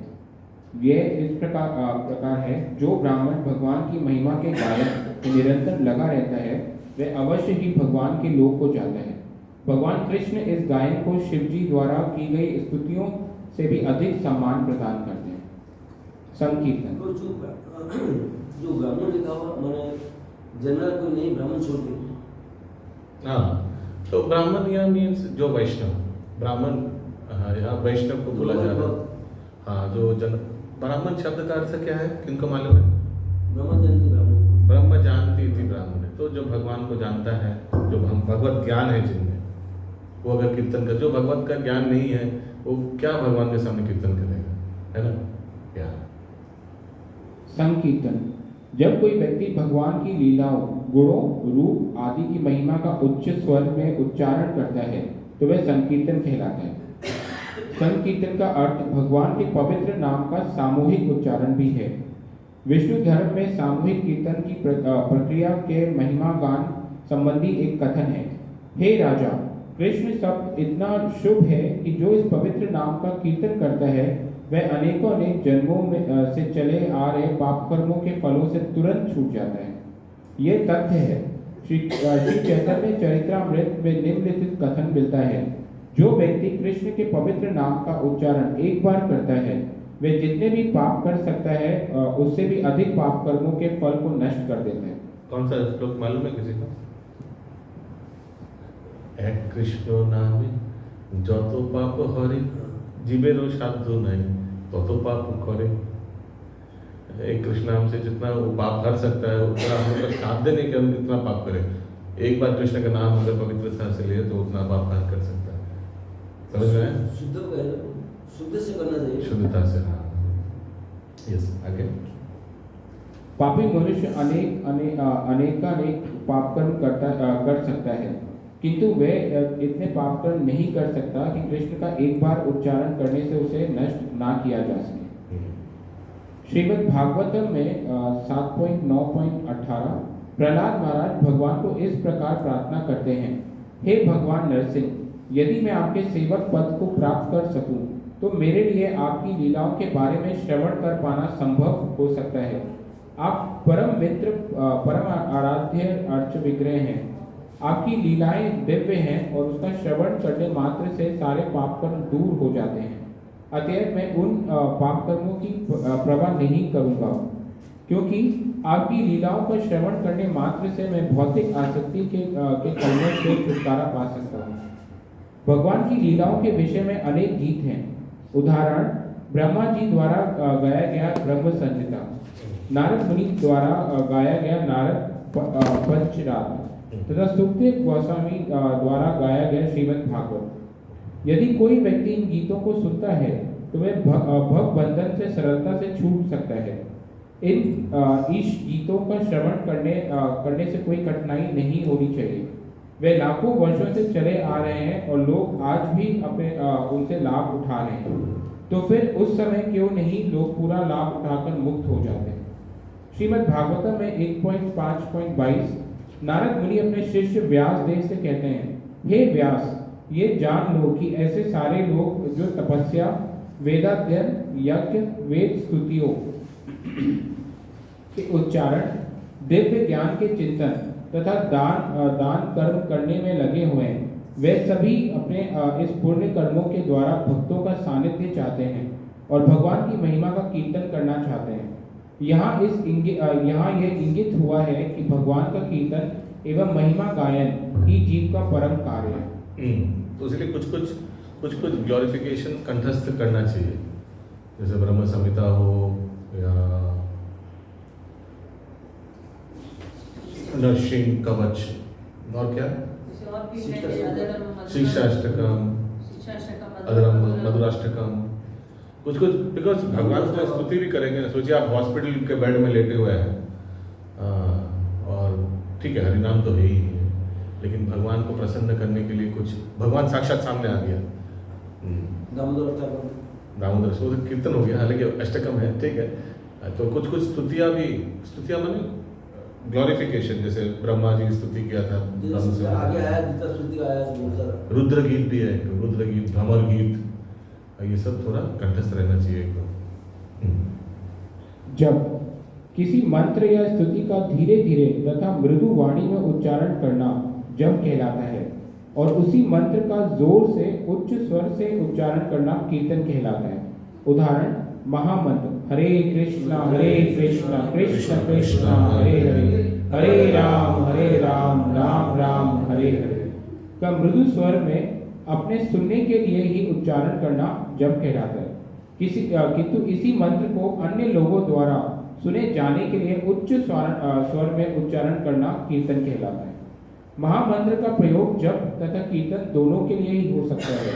यह इस प्रकार है, जो ब्राह्मण भगवान की महिमा के गायन में निरंतर लगा रहता है वह अवश्य ही भगवान के लोक को जाता है। भगवान कृष्ण इस गायन को शिव जी द्वारा की गई स्तुतियों से भी अधिक सम्मान प्रदान करते हैं। संकीर्तन तो जो ब्राह्मण लिखा हुआ मैंने जनरल कोई नहीं, ब्राह्मण छोड़ के। हाँ, तो ब्राह्मण यहाँ मीन्स जो वैष्णव ब्राह्मण, यहाँ वैष्णव को बोला जा रहा है। हाँ, जो जन ब्राह्मण शब्द का अर्थ क्या है, किनको मालूम है? ब्रह्म जानती ब्राह्मण, ब्रह्म जानती थी ब्राह्मण है। तो जो भगवान को जानता है, जो हम भगवत ज्ञान है जिनमें, वो अगर कीर्तन कर, जो भगवत का ज्ञान नहीं है वो क्या भगवान के सामने कीर्तन करेगा, है ना। क्या संकीर्तन, जब कोई व्यक्ति भगवान की लीलाओं, गुणों, रूप आदि की महिमा का उच्च स्वर में उच्चारण करता है तो वह संकीर्तन कहलाता है। संकीर्तन का अर्थ भगवान के पवित्र नाम का सामूहिक उच्चारण भी है। विष्णु धर्म में सामूहिक कीर्तन की प्रक्रिया के महिमा गान संबंधी एक कथन है। हे राजा, कृष्ण शब्द इतना शुभ है कि जो इस पवित्र नाम का कीर्तन करता है वह अनेकों अनेक जन्मों में से चले आ रहे पाप कर्मों के फलों से तुरंत छूट जाता है। यह तथ्य है। श्री चैतन्य चरित्रामृत में निम्नलिखित कथन मिलता है। जो व्यक्ति कृष्ण के पवित्र नाम का उच्चारण एक बार करता है वह जितने भी पाप कर सकता है उससे भी अधिक पाप कर्मों के फल को नष्ट कर देता है। कौन सा श्लोक मालूम है किसी को? एक कृष्ण नामे যত পাপ হরে জীবেরও সাধ্য নাই তত পাप करे। एक कृष्ण नाम से जितना वो पाप हर सकता है उतना हम लोग साध्य नहीं कि हम कितना पाप करें। एक बार कृष्ण का नाम अगर पवित्रता से ले तो उतना पाप हर कर सकता है। समझ रहे हैं? शुद्ध से करना चाहिए, शुद्धता से। हाँ, यस। आगे पापी मनुष्य अनेक पाप कर्म कर सकता है, किंतु वह इतने पाप कर्म नहीं कर सकता कि कृष्ण का एक बार उच्चारण करने से उसे नष्ट ना किया जा सके। श्रीमद् भागवतम में 7.9.18 प्रहलाद महाराज भगवान को इस प्रकार प्रार्थना करते हैं, हे भगवान नरसिंह, यदि मैं आपके सेवक पद को प्राप्त कर सकूं, तो मेरे लिए आपकी लीलाओं के बारे में श्रवण कर पाना संभव हो सकता है। आप परम मित्र, परम आराध्य अर्च विग्रह हैं। आपकी लीलाएं दिव्य हैं और उसका श्रवण करने मात्र से सारे पाप कर्म दूर हो जाते हैं। अतएव मैं उन पाप कर्मों की प्रवाह नहीं करूंगा, क्योंकि आपकी लीलाओं का श्रवण करने मात्र से मैं भौतिक आसक्ति के कलमों से छुटकारा पा सकता हूँ। भगवान की लीलाओं के विषय में अनेक गीत हैं। उदाहरण ब्रह्मा जी द्वारा गाया गया ब्रह्म संहिता, नारद मुनि द्वारा गाया गया नारद पंचरात्र तथा सुखदेव गोस्वामी द्वारा गाया गया श्रीमद् भागवत। यदि कोई व्यक्ति इन गीतों को सुनता है तो वह भव बंधन से सरलता से छूट सकता है। इस गीतों का श्रवण करने से कोई कठिनाई नहीं होनी चाहिए। वे लाखों वर्षों से चले आ रहे हैं और लोग आज भी अपने उनसे लाभ उठा रहे हैं, तो फिर उस समय क्यों नहीं लोग पूरा लाभ उठाकर मुक्त हो जाते हैं। श्रीमद् भागवतम में 1.5.22 नारद मुनि अपने शिष्य व्यास देव से कहते हैं, हे व्यास, ये जान लो कि ऐसे सारे लोग जो तपस्या, वेदाध्ययन, यज्ञ, वेद स्तुतियों के उच्चारण, दिव्य ज्ञान के चिंतन तथा दान कर्म करने में लगे हुए हैं, वे सभी अपने इस पुण्य कर्मों के द्वारा भक्तों का सानिध्य चाहते हैं और भगवान की महिमा का कीर्तन करना चाहते हैं। यहाँ यह इंगित हुआ है कि भगवान का कीर्तन एवं महिमा गायन ही जीव का परम कार्य है। तो इसलिए कुछ ग्लोरिफिकेशन कंठस्थ करना चाहिए, जैसे ब्रह्म संहिता हो या नरसिंह कवच, और क्या शिक्षाष्टकम, अधरम, मधुराष्टकम, कुछ बिकॉज भगवान को स्तुति भी करेंगे ना। सोचिए आप हॉस्पिटल के बेड में लेटे हुए हैं और ठीक है हरिनाम तो है ही है, लेकिन भगवान को प्रसन्न करने के लिए कुछ भगवान साक्षात सामने आ गया। दामोदर सो कीर्तन हो गया, हालांकि अष्टकम है, ठीक है। तो कुछ स्तुतियाँ माने ग्लोरिफिकेशन, जैसे ब्रह्मा जी की स्तुति किया था, आगे आया गीता स्तुति आया, रुद्र गीत भी है, रुद्र गीत, भ्रमर गीत, ये सब थोड़ा कंठस्थ रहना चाहिए एकदम। जब किसी मंत्र या स्तुति का धीरे धीरे तथा मृदु वाणी में उच्चारण करना जप कहलाता है, और उसी मंत्र का जोर से उच्च स्वर से उच्चारण करना कीर्तन कहलाता है। उदाहरण महामंत्र हरे कृष्णा कृष्ण कृष्ण हरे हरे, हरे राम राम राम हरे हरे का मृदु स्वर में अपने सुनने के लिए ही उच्चारण करना जप कहलाता है। किंतु इसी मंत्र को अन्य लोगों द्वारा सुने जाने के लिए उच्च स्वर में उच्चारण करना कीर्तन कहलाता है। महामंत्र का प्रयोग जप तथा कीर्तन दोनों के लिए ही हो सकता है।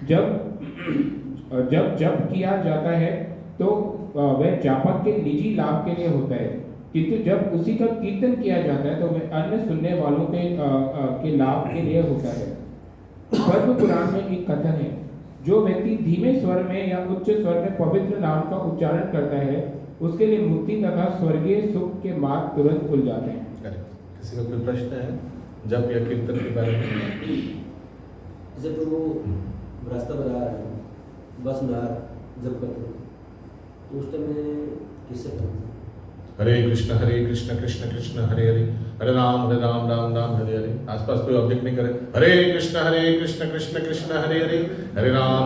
जब जप किया जाता है तो वह जापक के निजी लाभ के लिए होता है, किंतु जब उसी का कीर्तन किया जाता है तो वह अन्य सुनने वालों के लाभ के लिए होता है। पद्म पुराण में एक कथन है, जो व्यक्ति धीमे स्वर में या उच्च स्वर में पवित्र नाम का उच्चारण करता है, उसके लिए मुक्ति तथा स्वर्गीय सुख के मार्ग तुरंत खुल जाते हैं। किसी का कोई प्रश्न है जप या कीर्तन के बारे में? जैसे प्रभु रास्ता बना रहे हैं, बस में आ रहा जब करते हैं, तो उस टाइम में किससे करते? हरे कृष्ण कृष्ण कृष्ण हरे हरे, हरे राम राम राम हरे हरे। आसपास कोई ऑब्जेक्ट नहीं करे, हरे कृष्ण कृष्ण कृष्ण हरे हरे, हरे राम